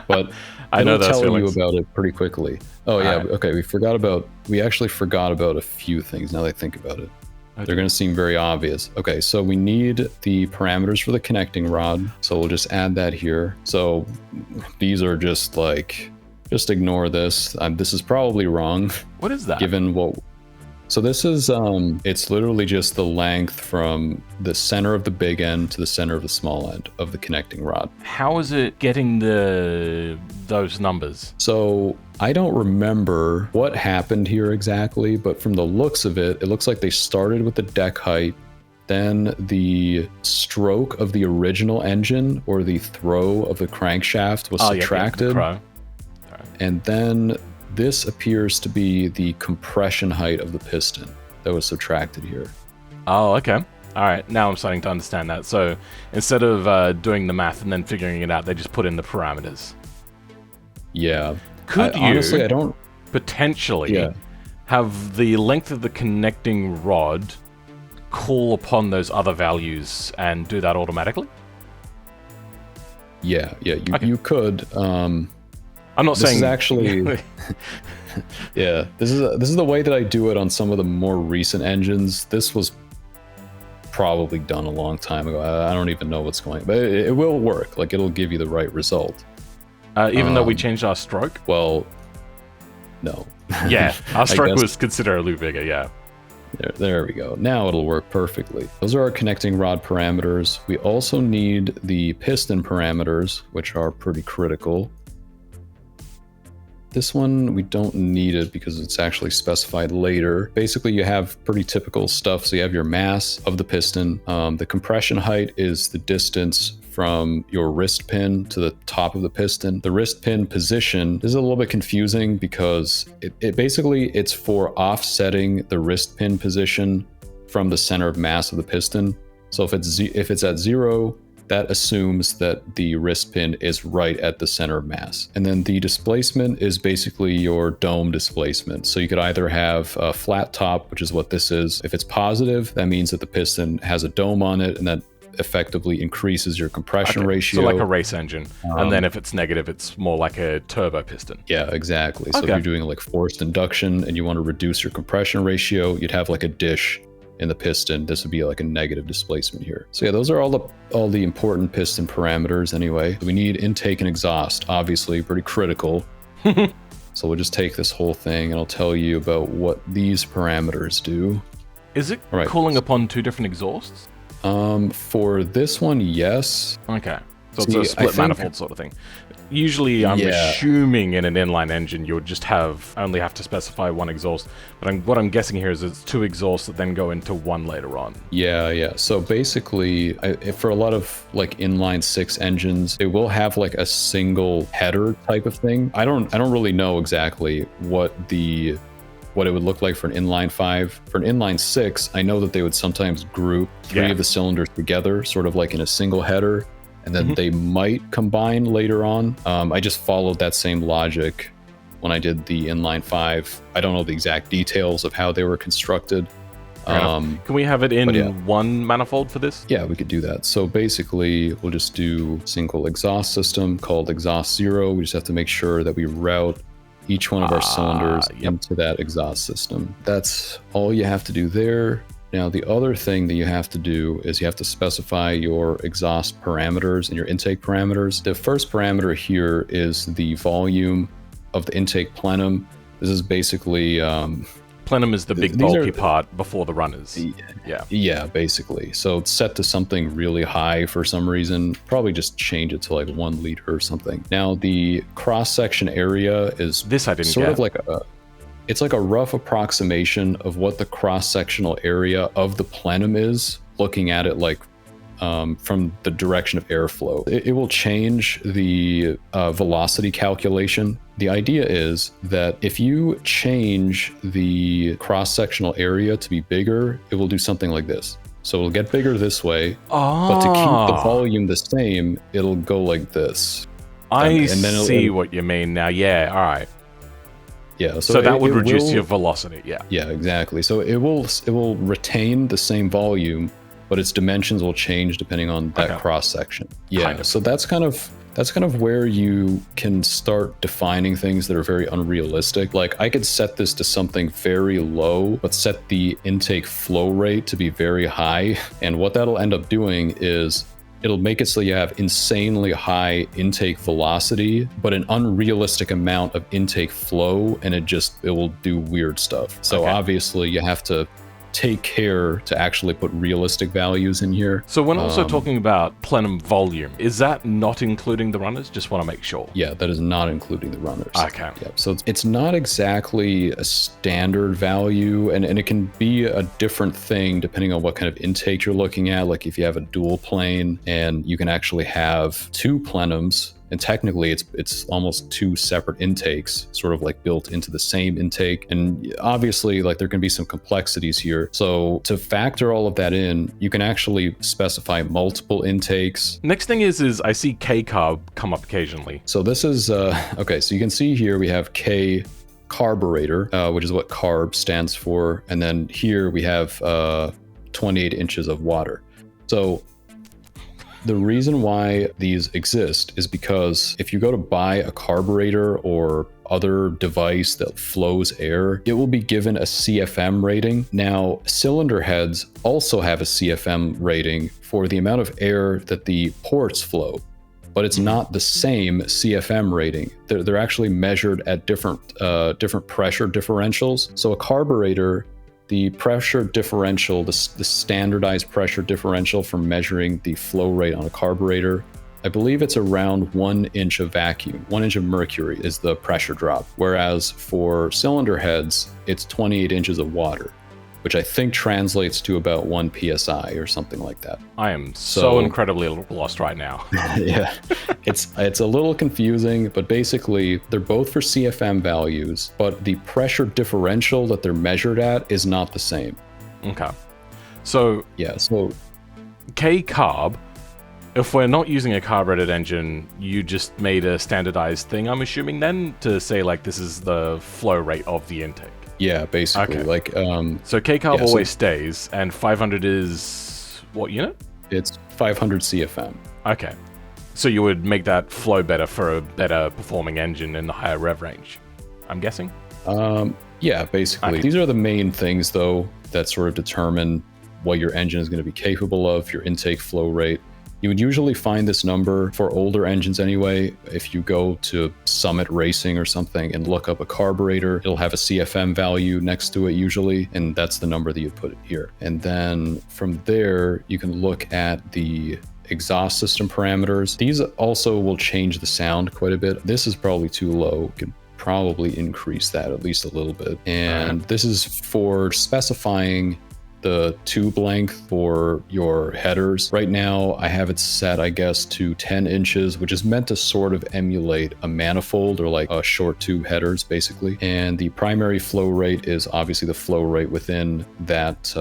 but I know tell you about it pretty quickly. Oh yeah, okay. We actually forgot about a few things now that I think about it. Okay. They're going to seem very obvious. Okay, so we need the parameters for the connecting rod. So we'll just add that here. So these are just just ignore this. This is probably wrong. What is that? Given what... So this is, it's literally just the length from the center of the big end to the center of the small end of the connecting rod. How is it getting those numbers? So I don't remember what happened here exactly, but from the looks of it, it looks like they started with the deck height, then the stroke of the original engine or the throw of the crankshaft was subtracted. And then this appears to be the compression height of the piston that was subtracted here. Oh, okay. All right, now I'm starting to understand that. So instead of doing the math and then figuring it out, they just put in the parameters. Yeah. Honestly, I don't... potentially have the length of the connecting rod call upon those other values and do that automatically? Yeah, you could. I'm not saying... This is actually... yeah, this is the way that I do it on some of the more recent engines. This was probably done a long time ago. I don't even know what's going on. But it will work. Like, it'll give you the right result. Even though we changed our stroke? Well, no. Yeah, our stroke was considerably bigger, yeah. There we go. Now it'll work perfectly. Those are our connecting rod parameters. We also need the piston parameters, which are pretty critical. This one, we don't need it because it's actually specified later. Basically, you have pretty typical stuff. So you have your mass of the piston. The compression height is the distance from your wrist pin to the top of the piston. The wrist pin position is a little bit confusing because it basically, it's for offsetting the wrist pin position from the center of mass of the piston. So if it's at 0, that assumes that the wrist pin is right at the center of mass. And then the displacement is basically your dome displacement. So you could either have a flat top, which is what this is. If it's positive, that means that the piston has a dome on it, and that effectively increases your compression ratio. So like a race engine. And then if it's negative, it's more like a turbo piston. Yeah, exactly. So if you're doing like forced induction and you want to reduce your compression ratio, you'd have like a dish in the piston. This would be like a negative displacement here. So yeah, those are all the important piston parameters anyway. We need intake and exhaust, obviously pretty critical. So we'll just take this whole thing and I'll tell you about what these parameters do. Is it cooling upon 2 different exhausts? For this one, yes. Okay. So it's a split manifold sort of thing. Usually, I'm assuming in an inline engine, you would just only have to specify 1 exhaust. But what I'm guessing here is it's 2 exhausts that then go into 1 later on. Yeah. So basically, for a lot of like inline 6 engines, it will have like a single header type of thing. I don't really know exactly what it would look like for an inline 5. For an inline 6, I know that they would sometimes group 3 of the cylinders together, sort of like in a single header. And then they might combine later on. I just followed that same logic when I did the inline 5. I don't know the exact details of how they were constructed. Can we have it in 1 manifold for this? Yeah, we could do that. So basically, we'll just do single exhaust system called exhaust 0. We just have to make sure that we route each one of our cylinders into that exhaust system. That's all you have to do there. Now, the other thing that you have to do is you have to specify your exhaust parameters and your intake parameters. The first parameter here is the volume of the intake plenum. This is basically... plenum is the big bulky part before the runners. Yeah, basically. So it's set to something really high for some reason. Probably just change it to like 1 liter or something. Now, the cross-section area is of like it's like a rough approximation of what the cross-sectional area of the plenum is, looking at it like from the direction of airflow. It will change the velocity calculation. The idea is that if you change the cross-sectional area to be bigger, it will do something like this. So it'll get bigger this way, but to keep the volume the same, it'll go like this. I see what you mean now. Yeah, all right. Yeah, so that would reduce your velocity. Yeah, exactly. So it will retain the same volume, but its dimensions will change depending on that cross section. Yeah, so that's kind of where you can start defining things that are very unrealistic. Like I could set this to something very low, but set the intake flow rate to be very high. And what that'll end up doing is it'll make it so you have insanely high intake velocity, but an unrealistic amount of intake flow, and it will do weird stuff. So obviously you have to take care to actually put realistic values in here. So when also talking about plenum volume, is that not including the runners? Just want to make sure. Yeah, that is not including the runners. Okay. Yeah, so it's not exactly a standard value, and it can be a different thing depending on what kind of intake you're looking at. Like if you have a dual plane and you can actually have 2 plenums, and technically it's almost 2 separate intakes sort of like built into the same intake. And obviously like there can be some complexities here. So to factor all of that in, you can actually specify multiple intakes. Next thing is I see K-carb come up occasionally. So this is, okay, so you can see here we have K carburetor, which is what carb stands for. And then here we have 28 inches of water. So the reason why these exist is because if you go to buy a carburetor or other device that flows air, it will be given a CFM rating. Now, cylinder heads also have a CFM rating for the amount of air that the ports flow, but it's not the same CFM rating. They're actually measured at different pressure differentials. So a carburetor, the pressure differential, the standardized pressure differential for measuring the flow rate on a carburetor I believe it's around 1 inch of vacuum. 1 inch of mercury is the pressure drop. Whereas for cylinder heads, it's 28 inches of water, which I think translates to about 1 psi or something like that. I am so incredibly lost right now. Yeah, it's a little confusing, but basically they're both for CFM values, but the pressure differential that they're measured at is not the same. Okay. So yeah, so K-carb, if we're not using a carbureted engine, you just made a standardized thing, I'm assuming then, to say like this is the flow rate of the intake. Yeah, basically. Okay. Like so K-carb always stays, and 500 is what unit? It's 500 CFM. Okay. So you would make that flow better for a better performing engine in the higher rev range, I'm guessing? Yeah, basically. Okay. These are the main things, though, that sort of determine what your engine is going to be capable of, your intake flow rate. You would usually find this number for older engines anyway. If you go to Summit Racing or something and look up a carburetor, it'll have a CFM value next to it usually, and that's the number that you put it here. And then from there, you can look at the exhaust system parameters. These also will change the sound quite a bit. This is probably too low. You can probably increase that at least a little bit. And this is for specifying the tube length for your headers. Right now, I have it set, I guess, to 10 inches, which is meant to sort of emulate a manifold or like a short tube headers, basically. And the primary flow rate is obviously the flow rate within that,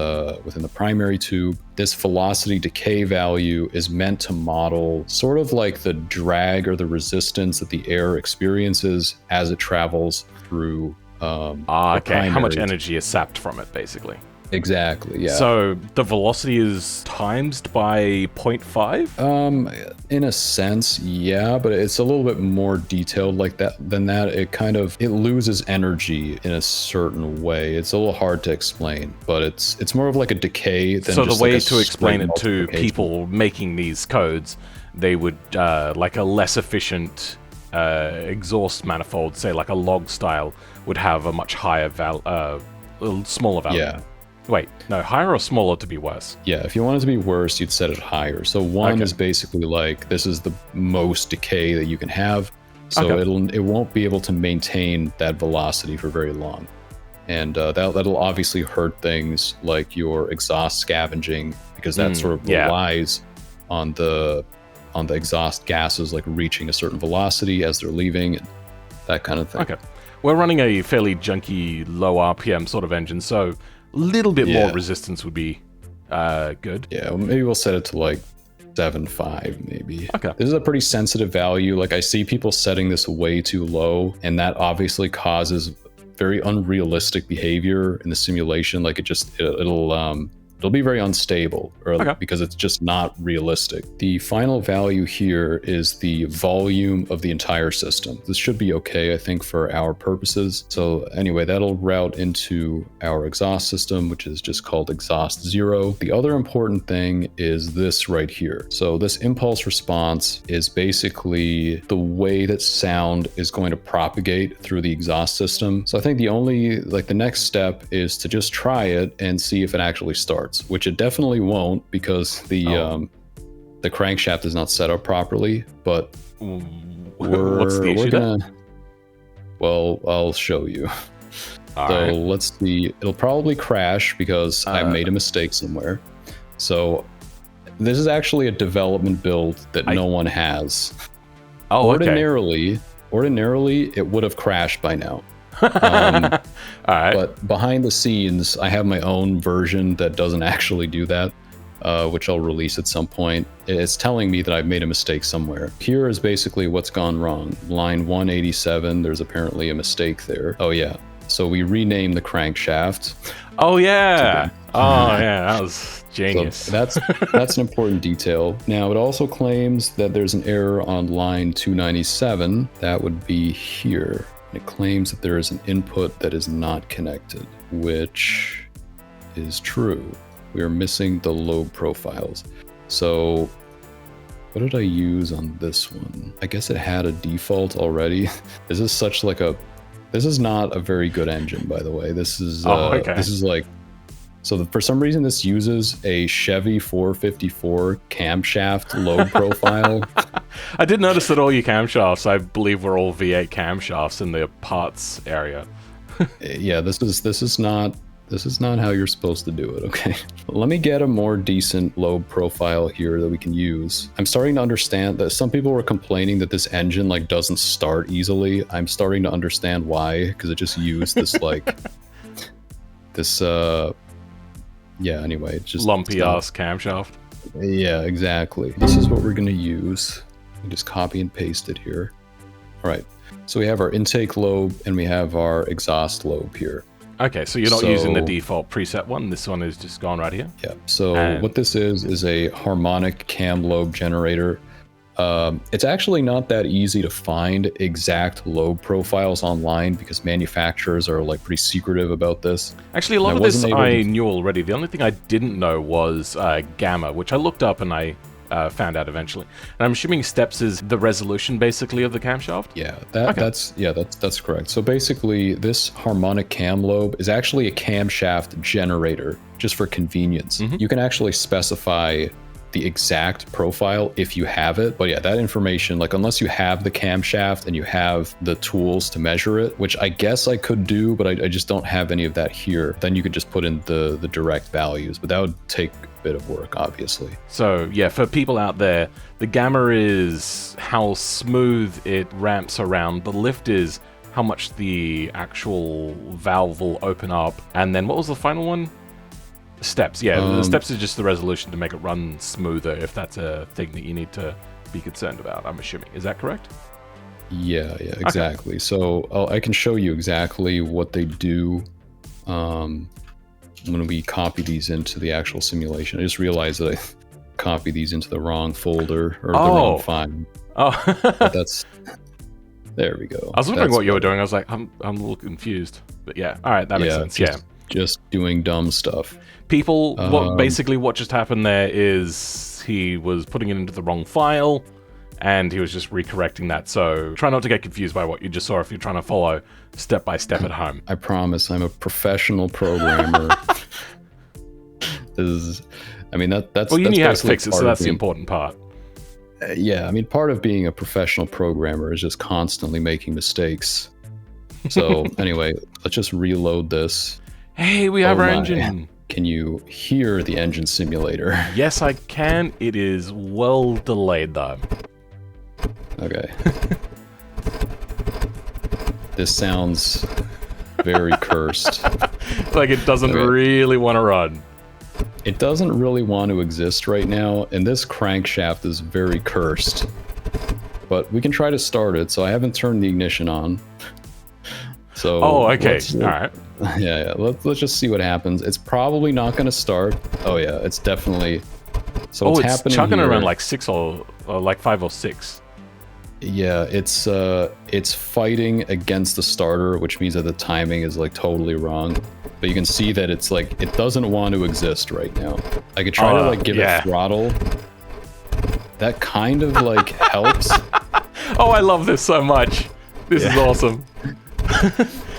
within the primary tube. This velocity decay value is meant to model sort of like the drag or the resistance that the air experiences as it travels through. Okay, how much energy is sapped from it, basically. Exactly, yeah. So the velocity is timesed by 0.5? In a sense, yeah, but it's a little bit more detailed like that than that. It loses energy in a certain way. It's a little hard to explain, but it's more of like a decay than so just the way like to explain it to people making these codes, they would like a less efficient exhaust manifold, say like a log style, would have a much higher smaller value. Yeah. Wait, no, higher or smaller to be worse? Yeah, if you want it to be worse, you'd set it higher. So 1 is basically like, this is the most decay that you can have. So it won't be able to maintain that velocity for very long. And that'll obviously hurt things like your exhaust scavenging, because that sort of relies on the exhaust gases like reaching a certain velocity as they're leaving, and that kind of thing. Okay. We're running a fairly junky, low RPM sort of engine, so a little bit more resistance would be good. Yeah, well, maybe we'll set it to like 7.5 maybe. Okay. This is a pretty sensitive value. Like I see people setting this way too low, and that obviously causes very unrealistic behavior in the simulation. Like it'll be very unstable because it's just not realistic. The final value here is the volume of the entire system. This should be okay, I think, for our purposes. So anyway, that'll route into our exhaust system, which is just called exhaust 0. The other important thing is this right here. So this impulse response is basically the way that sound is going to propagate through the exhaust system. So I think the next step is to just try it and see if it actually starts. Which it definitely won't, because the crankshaft is not set up properly. But what's the issue? Well, I'll show you. Let's see. It'll probably crash because I made a mistake somewhere. So this is actually a development build that no one has. Ordinarily, it would have crashed by now. But behind the scenes, I have my own version that doesn't actually do that, which I'll release at some point. It's telling me that I've made a mistake somewhere. Here is basically what's gone wrong. Line 187, there's apparently a mistake there. Oh yeah, so we renamed the crankshaft. Oh yeah, that was genius. So that's an important detail. Now it also claims that there's an error on line 297. That would be here. It claims that there is an input that is not connected, which is true. We are missing the lobe profiles. So what did I use on this one? I guess it had a default already. This is not a very good engine, by the way. This is for some reason this uses a Chevy 454 camshaft lobe profile. I did notice that all your camshafts, I believe, were all V8 camshafts in the parts area. Yeah, this is not how you're supposed to do it, okay? Let me get a more decent lobe profile here that we can use. I'm starting to understand that some people were complaining that this engine like doesn't start easily. I'm starting to understand why, because it just used this like this yeah, anyway, it's just lumpy ass camshaft. Yeah, exactly. This is what we're gonna use. We just copy and paste it here. All right. So we have our intake lobe and we have our exhaust lobe here. Okay, so you're not using the default preset one. This one is just gone right here. Yeah. So what this is a harmonic cam lobe generator. It's actually not that easy to find exact lobe profiles online because manufacturers are like pretty secretive about this. Actually, a lot of this I knew already. The only thing I didn't know was gamma, which I looked up and I found out eventually. And I'm assuming steps is the resolution basically of the camshaft. Yeah, that's correct. So basically, this harmonic cam lobe is actually a camshaft generator, just for convenience. You can actually specify the exact profile if you have it, but yeah, that information, like unless you have the camshaft and you have the tools to measure it, which I guess I could do, but I just don't have any of that here, then you could just put in the direct values, but that would take a bit of work, obviously. So yeah, for people out there, the gamma is how smooth it ramps around. The lift is how much the actual valve will open up. And then what was the final one? Steps, yeah. The steps is just the resolution to make it run smoother, if that's a thing that you need to be concerned about, I'm assuming. Is that correct? Yeah, exactly. Okay. So I can show you exactly what they do when we copy these into the actual simulation. I just realized that I copied these into the wrong folder, or the wrong file. But that's... There we go. I was wondering what you were doing. I was like, I'm a little confused. But yeah, all right, that makes sense. Just doing dumb stuff. People, basically what just happened there is he was putting it into the wrong file, and he was just recorrecting that. So try not to get confused by what you just saw if you're trying to follow step by step at home. I promise, I'm a professional programmer. That's well, you knew how to fix it, so that's the important part. Yeah, I mean, part of being a professional programmer is just constantly making mistakes. So anyway, let's just reload this. Hey, we have our engine. Can you hear the engine simulator? Yes, I can. It is well delayed, though. Okay. This sounds very cursed. Like it doesn't really want to run. It doesn't really want to exist right now, and this crankshaft is very cursed. But we can try to start it, so I haven't turned the ignition on. So okay. All right. Yeah. Let's just see what happens. It's probably not going to start. Oh yeah, it's definitely. So what's happening? It's chugging here, around like 6 or like 5 or 6. Yeah, it's fighting against the starter, which means that the timing is like totally wrong. But you can see that it's like it doesn't want to exist right now. I could try to like give it throttle. That kind of like helps. Oh, I love this so much. This is awesome.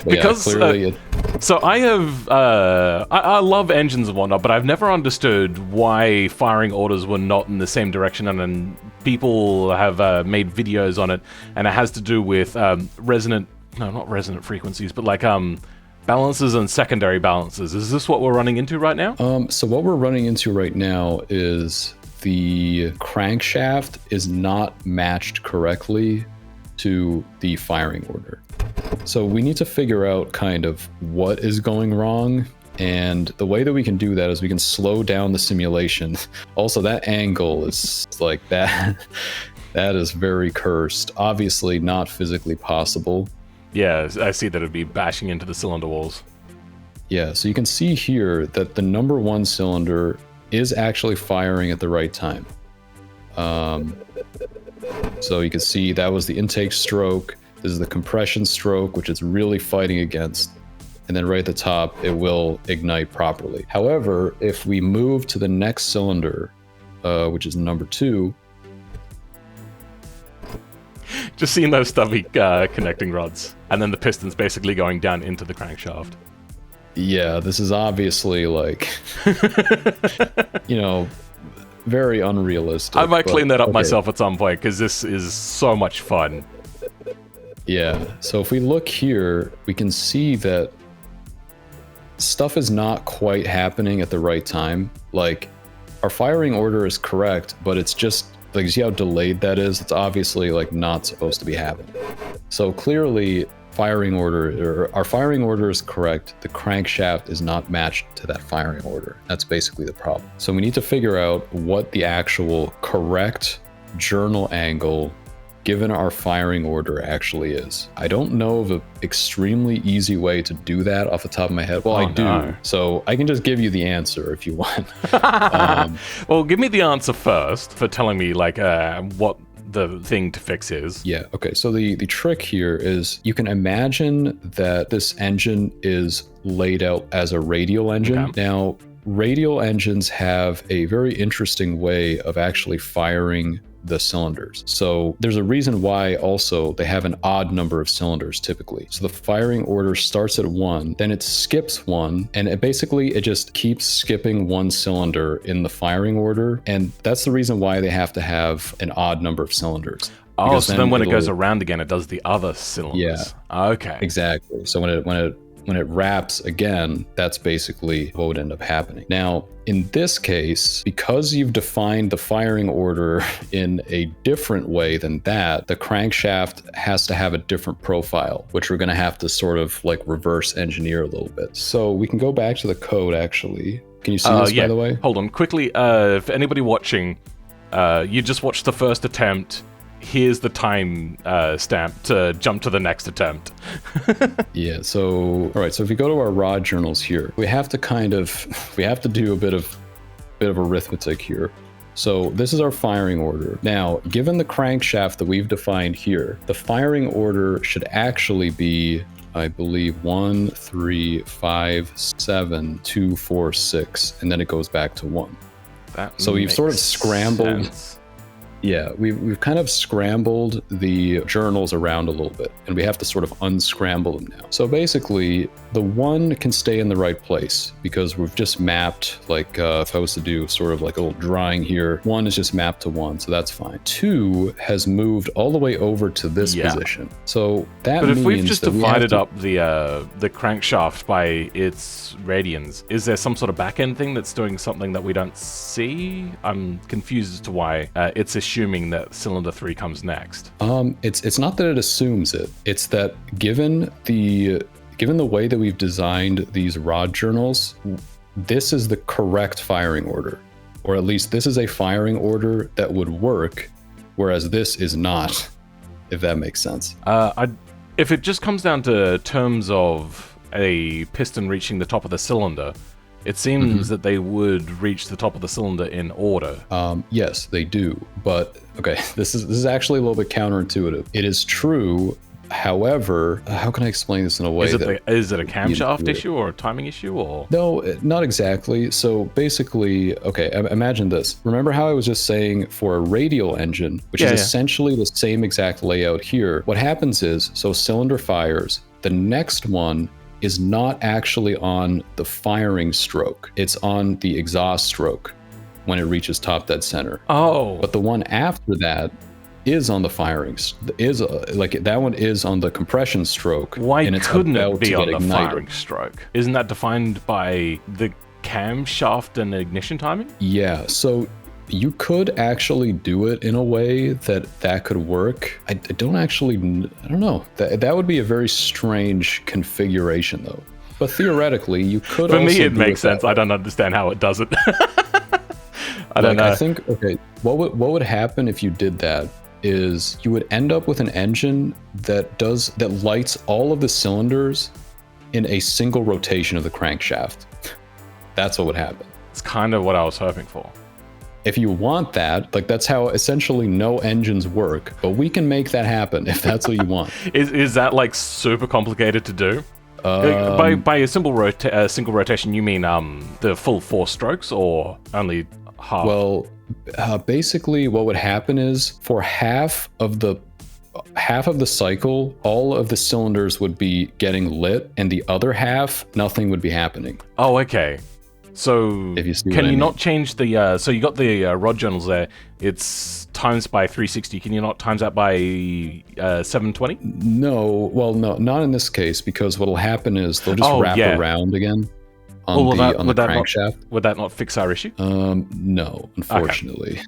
Because so I have I love engines and whatnot, but I've never understood why firing orders were not in the same direction, and then people have made videos on it, and it has to do with not resonant frequencies, but like balances and secondary balances. Is this what we're running into right now? So what we're running into right now is the crankshaft is not matched correctly to the firing order. So we need to figure out kind of what is going wrong, and the way that we can do that is we can slow down the simulation. Also, that angle is like that. That is very cursed. Obviously not physically possible. Yeah, I see that it'd be bashing into the cylinder walls. Yeah, so you can see here that the number 1 cylinder is actually firing at the right time. So you can see that was the intake stroke. This is the compression stroke, which it's really fighting against. And then right at the top, it will ignite properly. However, if we move to the next cylinder, which is number 2. Just seeing those stubby connecting rods. And then the pistons basically going down into the crankshaft. Yeah, this is obviously like, very unrealistic. I might clean that up okay. myself at some point, because this is so much fun. Yeah, so if we look here, we can see that stuff is not quite happening at the right time. Like, our firing order is correct, but it's just, like, you see how delayed that is? It's obviously, like, not supposed to be happening. So clearly, our firing order is correct. The crankshaft is not matched to that firing order. That's basically the problem. So we need to figure out what the actual correct journal angle given our firing order actually is. I don't know of an extremely easy way to do that off the top of my head. Well, I do. No. So I can just give you the answer if you want. Well, give me the answer first for telling me like what the thing to fix is. Yeah, okay. So the trick here is you can imagine that this engine is laid out as a radial engine. Okay. Now, radial engines have a very interesting way of actually firing the cylinders. So there's a reason why also they have an odd number of cylinders typically. So the firing order starts at 1, then it skips 1, and it just keeps skipping 1 cylinder in the firing order. And that's the reason why they have to have an odd number of cylinders. Oh, so then when it goes around again, it does the other cylinders. Yeah. Okay. Exactly. So when it wraps again, that's basically what would end up happening. Now, in this case, because you've defined the firing order in a different way than that, the crankshaft has to have a different profile, which we're going to have to sort of like reverse engineer a little bit. So we can go back to the code actually. Can you see this, by the way? Hold on, quickly. For anybody watching, you just watched the first attempt. Here's the time stamp to jump to the next attempt. Yeah, so, all right, so if you go to our raw journals here, we have to do a bit of arithmetic here. So this is our firing order. Now, given the crankshaft that we've defined here, the firing order should actually be, I believe, 1, 3, 5, 7, 2, 4, 6, and then it goes back to 1. So we've sort of scrambled. Sense. Yeah, we've kind of scrambled the journals around a little bit, and we have to sort of unscramble them now. So basically, the 1 can stay in the right place because we've just mapped, like if I was to do sort of like a little drawing here, 1 is just mapped to 1, so that's fine. 2 has moved all the way over to this position. So that means But if we've just divided up the crankshaft by its radians, is there some sort of back-end thing that's doing something that we don't see? I'm confused as to why it's assuming that cylinder 3 comes next. It's not that it assumes it. It's that given the way that we've designed these rod journals, this is the correct firing order, or at least this is a firing order that would work, whereas this is not, if that makes sense. If it just comes down to terms of a piston reaching the top of the cylinder, it seems that they would reach the top of the cylinder in order. Yes, they do. But okay, this is actually a little bit counterintuitive. It is true. However, how can I explain this in a way is it a camshaft issue or a timing issue or? No, not exactly. So basically, okay, imagine this. Remember how I was just saying for a radial engine, which is essentially the same exact layout here. What happens is, so cylinder fires, the next one is not actually on the firing stroke. It's on the exhaust stroke when it reaches top dead center. Oh. But the one after that is on the firings. That one is on the compression stroke. Why and it's couldn't it be on the ignited. firing stroke? Isn't that defined by the camshaft and ignition timing? Yeah, so you could actually do it in a way that could work. I don't know. That would be a very strange configuration though. But theoretically, you could For also me, it makes sense. I don't understand how it does it. I don't know. I think, okay, what would happen if you did that is you would end up with an engine that lights all of the cylinders in a single rotation of the crankshaft. That's what would happen. It's kind of what I was hoping for. If you want that, like that's how essentially no engines work, but we can make that happen if that's what you want. Is that like super complicated to do? By a single rotation, you mean the full 4 strokes or only half? Well, basically what would happen is for half of the cycle, all of the cylinders would be getting lit, and the other half, nothing would be happening. Oh, okay. So If you see can what I you mean. not change the, so you got the rod journals there, it's times by 360, can you not times that by 720? No, well, no, not in this case, because what'll happen is they'll just wrap around again on the crankshaft. Would that not fix our issue? No, unfortunately.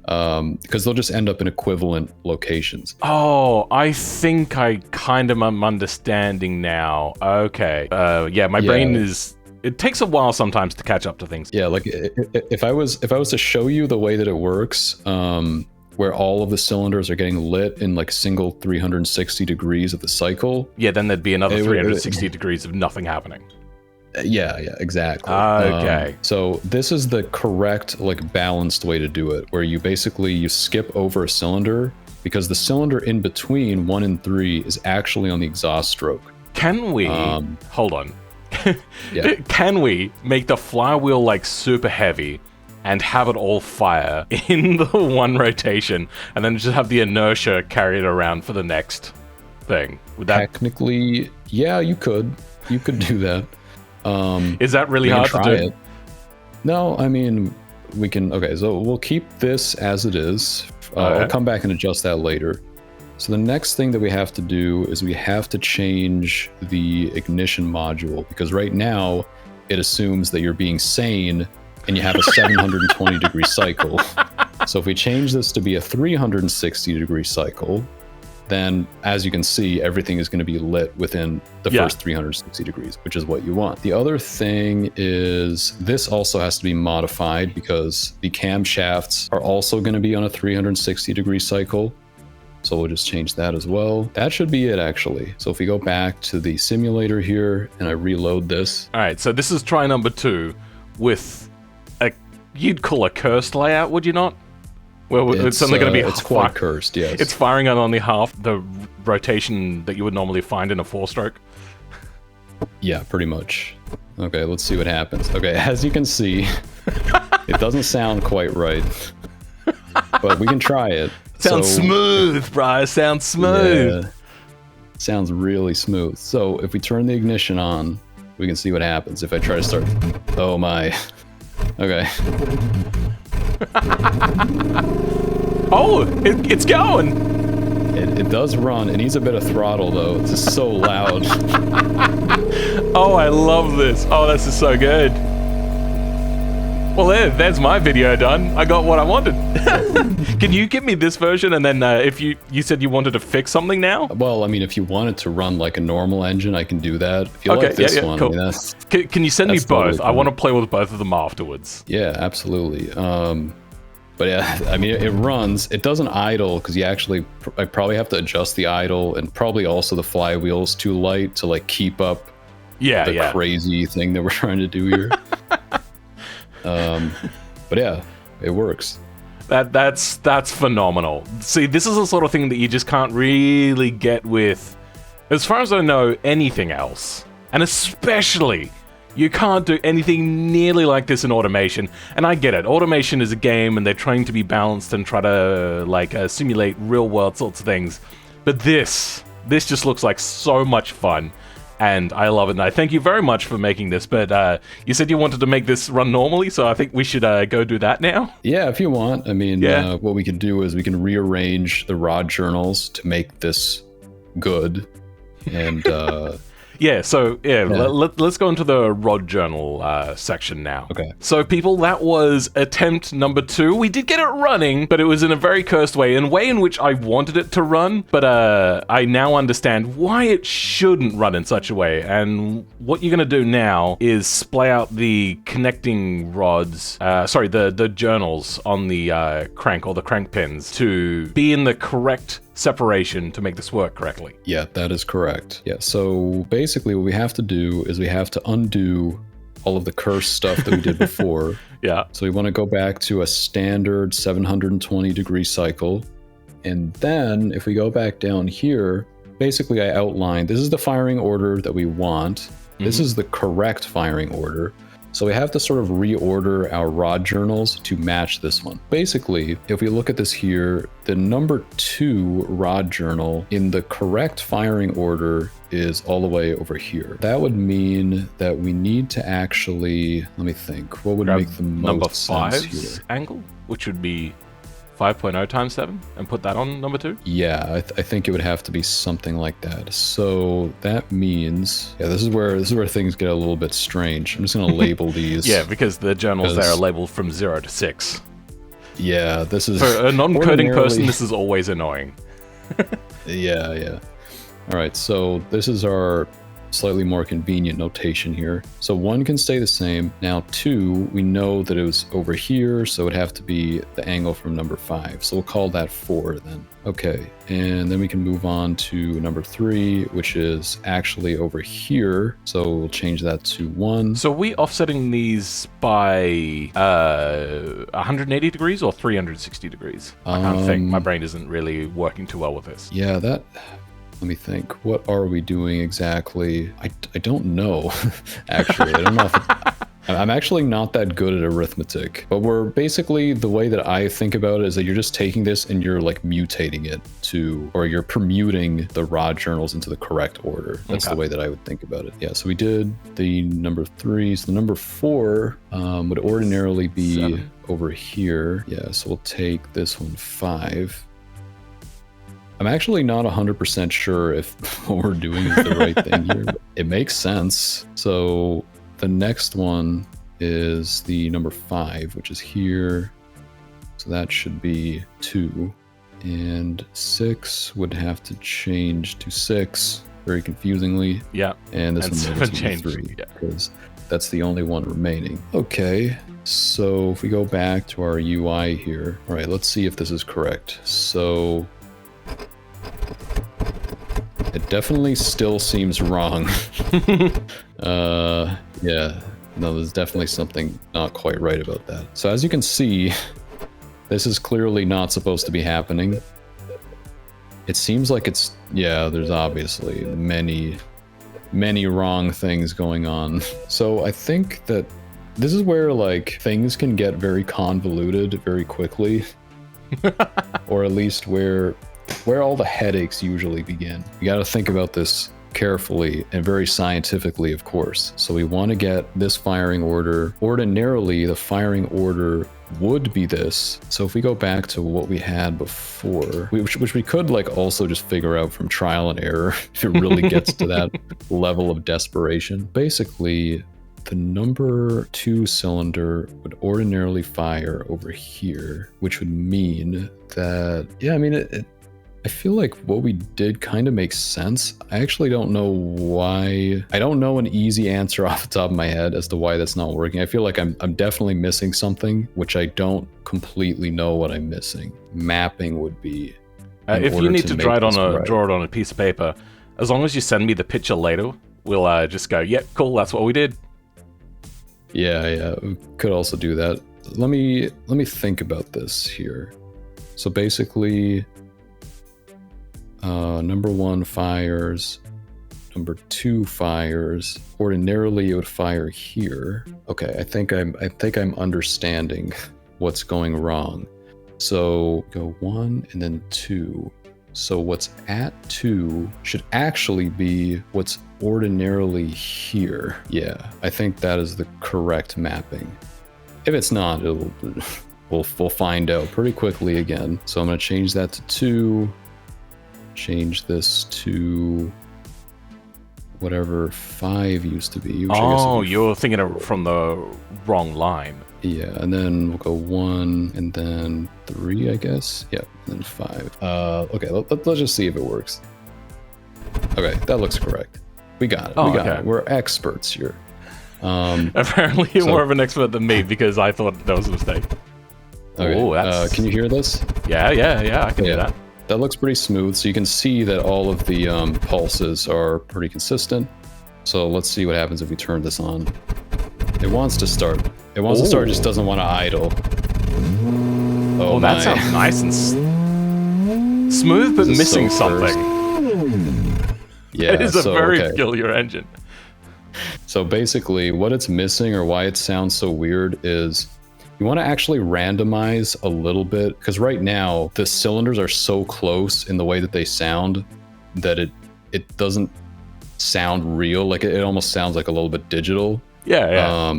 Because they'll just end up in equivalent locations. Oh, I think I kind of am understanding now. Okay. Yeah, my brain is... It takes a while sometimes to catch up to things. Yeah, like if I was to show you the way that it works, where all of the cylinders are getting lit in like single 360 degrees of the cycle. Yeah, then there'd be another 360 degrees of nothing happening. Yeah, exactly. Okay. So this is the correct, like, balanced way to do it, where you basically you skip over a cylinder because the cylinder in between 1 and 3 is actually on the exhaust stroke. Can we hold on? Yeah. Can we make the flywheel like super heavy and have it all fire in the one rotation, and then just have the inertia carry it around for the next thing? Would that technically? Yeah, you could do that. Is that really hard to do? It. No, I mean, we can. Okay, so we'll keep this as it is. I'll come back and adjust that later. So the next thing that we have to do is we have to change the ignition module, because right now it assumes that you're being sane and you have a 720 degree cycle. So if we change this to be a 360 degree cycle, then as you can see, everything is going to be lit within the first 360 degrees, which is what you want. The other thing is this also has to be modified because the camshafts are also going to be on a 360 degree cycle. So we'll just change that as well. That should be it, actually. So if we go back to the simulator here and I reload this. All right, so this is try number 2 with a, you'd call a cursed layout, would you not? Well, it's only going to be it's quite cursed, yes. It's firing on only half the rotation that you would normally find in a 4-stroke. Yeah, pretty much. Okay, let's see what happens. Okay, as you can see, it doesn't sound quite right, but we can try it. Sounds smooth, bro. Sounds smooth. Yeah, sounds really smooth. So if we turn the ignition on, we can see what happens. If I try to start, oh my. Okay. Oh, it's going. It does run. It needs a bit of throttle though. It's just so loud. Oh, I love this. Oh, this is so good. Well, there's my video done. I got what I wanted. Can you give me this version, and then if you said you wanted to fix something now? Well, I mean, if you want it to run like a normal engine, I can do that. If you like this one, cool. I mean, can you send me both? Totally I want to play with both of them afterwards. Yeah, absolutely. But yeah, I mean, it runs. It doesn't idle because I probably have to adjust the idle, and probably also the flywheel's too light to like keep up the crazy thing that we're trying to do here. But yeah, it works. That's phenomenal. See, this is the sort of thing that you just can't really get with, as far as I know, anything else. And especially, you can't do anything nearly like this in automation. And I get it. Automation is a game, and they're trying to be balanced and try to like simulate real-world sorts of things. But this just looks like so much fun. And I love it, and I thank you very much for making this, but you said you wanted to make this run normally, so I think we should go do that now. Yeah, if you want. I mean, what we can do is we can rearrange the rod journals to make this good, and... let's go into the rod journal section now. Okay. So people, that was attempt number 2. We did get it running, but it was in a very cursed way, in a way in which I wanted it to run, but I now understand why it shouldn't run in such a way. And what you're gonna do now is splay out the connecting rods, the journals on the crank or the crank pins to be in the correct separation to make this work correctly. Yeah, that is correct. Yeah, so basically what we have to do is we have to undo all of the cursed stuff that we did before. Yeah. So we want to go back to a standard 720 degree cycle. And then if we go back down here, basically I outlined, this is the firing order that we want. This is the correct firing order. So we have to sort of reorder our rod journals to match this one. Basically, if we look at this here, the number 2 rod journal in the correct firing order is all the way over here. That would mean that we need to actually, let me think, what would make the most sense here? Number 5's angle, which would be 5.0 times 7, and put that on number 2? Yeah, I think it would have to be something like that. So that means, yeah, this is where things get a little bit strange. I'm just gonna label these. Yeah, because the journals there are labeled from 0 to 6. Yeah, this is for a non-coding person. This is always annoying. Yeah. All right, so this is our slightly more convenient notation here. So 1 can stay the same. Now 2, we know that it was over here, so it would have to be the angle from number 5. So we'll call that 4 then. Okay, and then we can move on to number 3, which is actually over here. So we'll change that to 1. So are we offsetting these by 180 degrees or 360 degrees? I can't think. My brain isn't really working too well with this. Yeah, that... Let me think. What are we doing exactly? I don't know, actually. I don't know if I'm actually not that good at arithmetic. But we're basically, the way that I think about it is that you're just taking this and you're like mutating it to, or you're permuting the rod journals into the correct order. That's the way that I would think about it. Yeah, so we did the number 3. So the number 4 would ordinarily be 7. Over here. Yeah, so we'll take this one 5. I'm actually not 100% sure if what we're doing is the right thing here. But it makes sense. So the next one is the number 5, which is here. So that should be 2. And 6 would have to change to 6, very confusingly. Yeah. And this one would change 3, because that's the only one remaining. Okay. So if we go back to our UI here. All right, let's see if this is correct. So... it definitely still seems wrong. Yeah, no, there's definitely something not quite right about that. So as you can see, this is clearly not supposed to be happening. It seems like it's, yeah, there's obviously many wrong things going on. So I think that this is where like things can get very convoluted very quickly, or at least where all the headaches usually begin. You got to think about this carefully and very scientifically, of course. So we want to get this firing order. Ordinarily, the firing order would be this. So if we go back to what we had before, which we could like also just figure out from trial and error if it really gets to that level of desperation. Basically, the number 2 cylinder would ordinarily fire over here, which would mean that, yeah, I mean, I feel like what we did kind of makes sense. I actually don't know why. I don't know an easy answer off the top of my head as to why that's not working. I feel like I'm definitely missing something, which I don't completely know what I'm missing. Mapping would be. If you need to draw it on a piece of paper, as long as you send me the picture later, we'll just go, yep, cool, that's what we did. Yeah, we could also do that. Let me think about this here. So basically, number 1 fires, number 2 fires. Ordinarily, it would fire here. Okay, I think I'm understanding what's going wrong. So go 1 and then 2. So what's at 2 should actually be what's ordinarily here. Yeah, I think that is the correct mapping. If it's not, we'll find out pretty quickly again. So I'm going to change that to 2. Change this to whatever 5 used to be. Oh, you're thinking of from the wrong line. Yeah, and then we'll go 1 and then 3, I guess. Yeah, and then 5. Okay, let's just see if it works. Okay, that looks correct. We got it. We got it. We're experts here. Apparently, you're more of an expert than me because I thought that was a mistake. Okay. Oh, can you hear this? Yeah, I can hear that. That looks pretty smooth, so you can see that all of the pulses are pretty consistent. So let's see what happens if we turn this on. It wants to start. It wants to start, just doesn't want to idle. Oh, that sounds nice and smooth, but missing something. Yeah, it is a very peculiar engine. So basically, what it's missing or why it sounds so weird is you want to actually randomize a little bit, because right now the cylinders are so close in the way that they sound that it doesn't sound real. Like it almost sounds like a little bit digital. Yeah.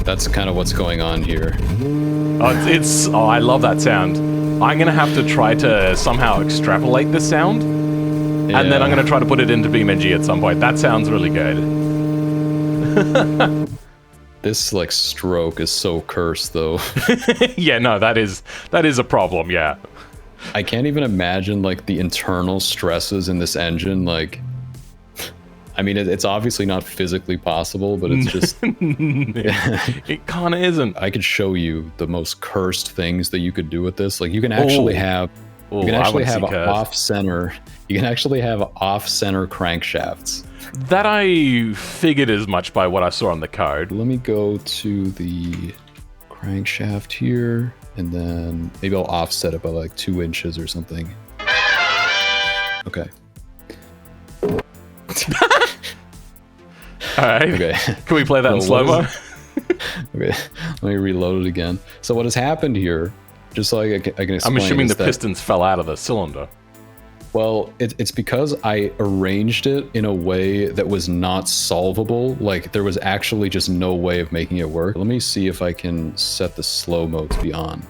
That's kind of what's going on here. Oh, I love that sound. I'm gonna have to try to somehow extrapolate this sound, and then I'm gonna try to put it into BeamNG at some point. That sounds really good. This like stroke is so cursed though. Yeah, no, that is a problem. Yeah. I can't even imagine like the internal stresses in this engine. Like, I mean, it's obviously not physically possible, but it's just... It kind of isn't. I could show you the most cursed things that you could do with this. Like, you can actually have... You can actually have off-center... You can actually have off-center crankshafts. That I figured as much by what I saw on the code. Let me go to the crankshaft here, and then maybe I'll offset it by like 2 inches or something. Okay. Alright. Okay. Can we play that in slow-mo? Okay. Let me reload it again. So what has happened here, just so I can explain... I'm assuming the pistons fell out of the cylinder. Well, it's because I arranged it in a way that was not solvable. Like, there was actually just no way of making it work. Let me see if I can set the slow mode to be on.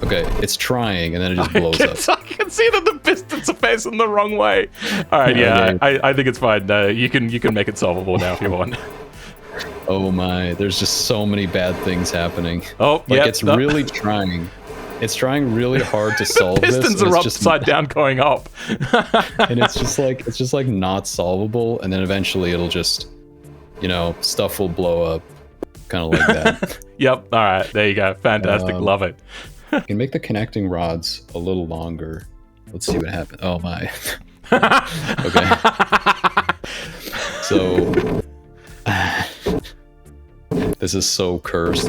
Okay, it's trying, and then it just blows up. I can see that the pistons are facing the wrong way. All right, yeah, I think it's fine. You can make it solvable now if you want. Oh my, there's just so many bad things happening. Oh, like, it's really trying. It's trying really hard to solve this. Pistons are upside down going up. And it's just like not solvable, and then eventually it'll just, you know, stuff will blow up. Kind of like that. Yep, all right, there you go. Fantastic, love it. You can make the connecting rods a little longer. Let's see what happens. Oh my. Okay. So this is so cursed.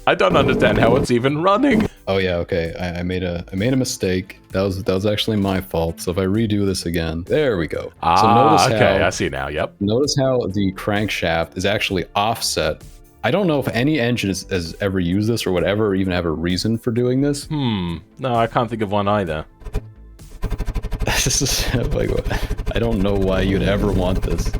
I don't understand how it's even running. Oh yeah, okay. I made a mistake. That was actually my fault. So if I redo this again, there we go. So notice okay, I see now. Yep. Notice how the crankshaft is actually offset. I don't know if any engine has ever used this or would ever even have a reason for doing this. No, I can't think of one either. This is like, I don't know why you'd ever want this.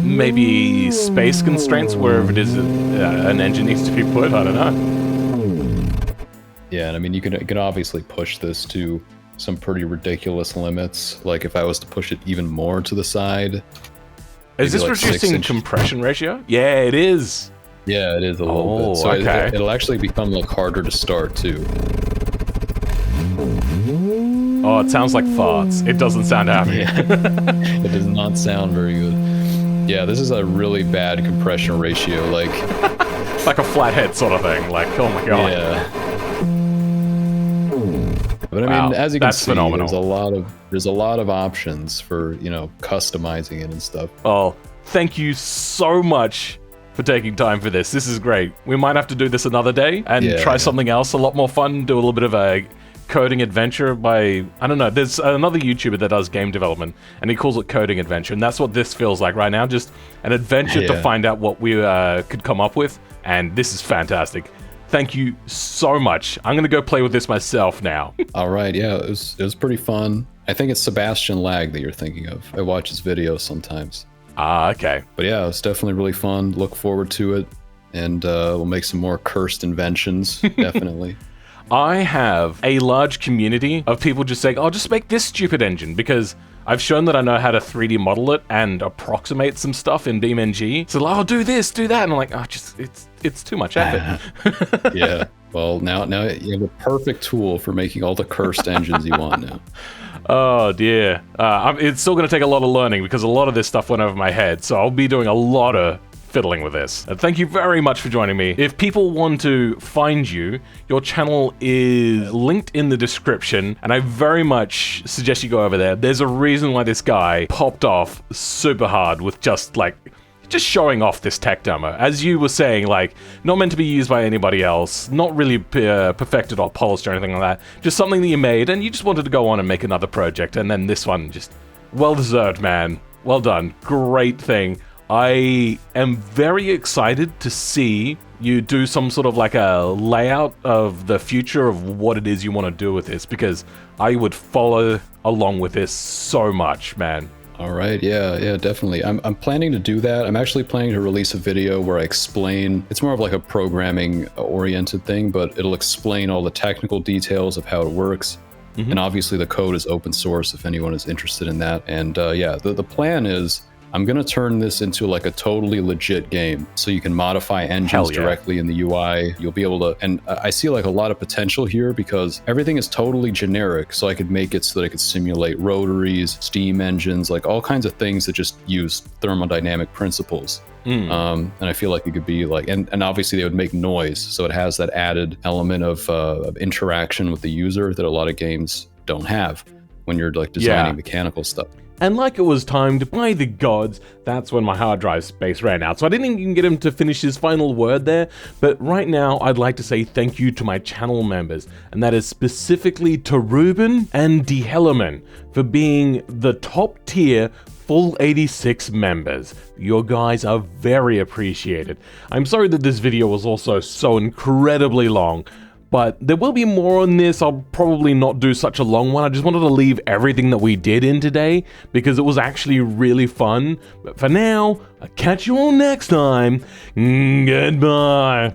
Maybe space constraints wherever it is an engine needs to be put. I don't know. Yeah, and I mean, you can obviously push this to some pretty ridiculous limits. Like if I was to push it even more to the side. Is this like reducing compression ratio? Yeah, it is. Yeah, it is a little bit. So okay. It'll actually become like harder to start too. Oh, it sounds like farts. It doesn't sound happy. Yeah. It does not sound very good. Yeah, this is a really bad compression ratio. Like a flathead sort of thing. Like, oh my god. Yeah. But I mean, as you can see, there's a lot of options for, you know, customizing it and stuff. Oh, thank you so much for taking time for this. This is great. We might have to do this another day and try something else a lot more fun, do a little bit of a coding adventure by, I don't know, there's another YouTuber that does game development and he calls it coding adventure, and that's what this feels like right now, just an adventure to find out what we could come up with, and this is fantastic. Thank you so much. I'm gonna go play with this myself now. All right, yeah, it was pretty fun. I think it's Sebastian Lag that you're thinking of. I watch his videos sometimes. Ah, okay. But yeah, it's definitely really fun. Look forward to it, and we'll make some more cursed inventions, definitely. I have a large community of people just saying, oh, just make this stupid engine, because I've shown that I know how to 3D model it and approximate some stuff in BeamNG. So, oh, do this, do that. And I'm like, oh, it's too much effort. Yeah. Well, now you have a perfect tool for making all the cursed engines you want now. Oh, dear. It's still going to take a lot of learning because a lot of this stuff went over my head. So I'll be doing a lot of fiddling with this. And thank you very much for joining me. If people want to find you, your channel is linked in the description, and I very much suggest you go over there. There's a reason why this guy popped off super hard with just showing off this tech demo. As you were saying, like, not meant to be used by anybody else, not really perfected or polished or anything like that, just something that you made, and you just wanted to go on and make another project, and then this one just well deserved, man. Well done. Great thing. I am very excited to see you do some sort of like a layout of the future of what it is you want to do with this, because I would follow along with this so much, man. All right, yeah, definitely. I'm planning to do that. I'm actually planning to release a video where I explain, it's more of like a programming oriented thing, but it'll explain all the technical details of how it works. And obviously the code is open source if anyone is interested in that. And yeah, the plan is I'm going to turn this into like a totally legit game. So you can modify engines directly in the UI. You'll be able to, and I see like a lot of potential here because everything is totally generic. So I could make it so that I could simulate rotaries, steam engines, like all kinds of things that just use thermodynamic principles. And I feel like it could be like, and obviously they would make noise. So it has that added element of interaction with the user that a lot of games don't have when you're like designing mechanical stuff. And like it was timed by the gods, that's when my hard drive space ran out. So I didn't even get him to finish his final word there. But right now, I'd like to say thank you to my channel members. And that is specifically to Ruben and DeHellerman for being the top tier full 86 members. You guys are very appreciated. I'm sorry that this video was also so incredibly long, but there will be more on this. I'll probably not do such a long one. I just wanted to leave everything that we did in today because it was actually really fun. But for now, I'll catch you all next time. Goodbye.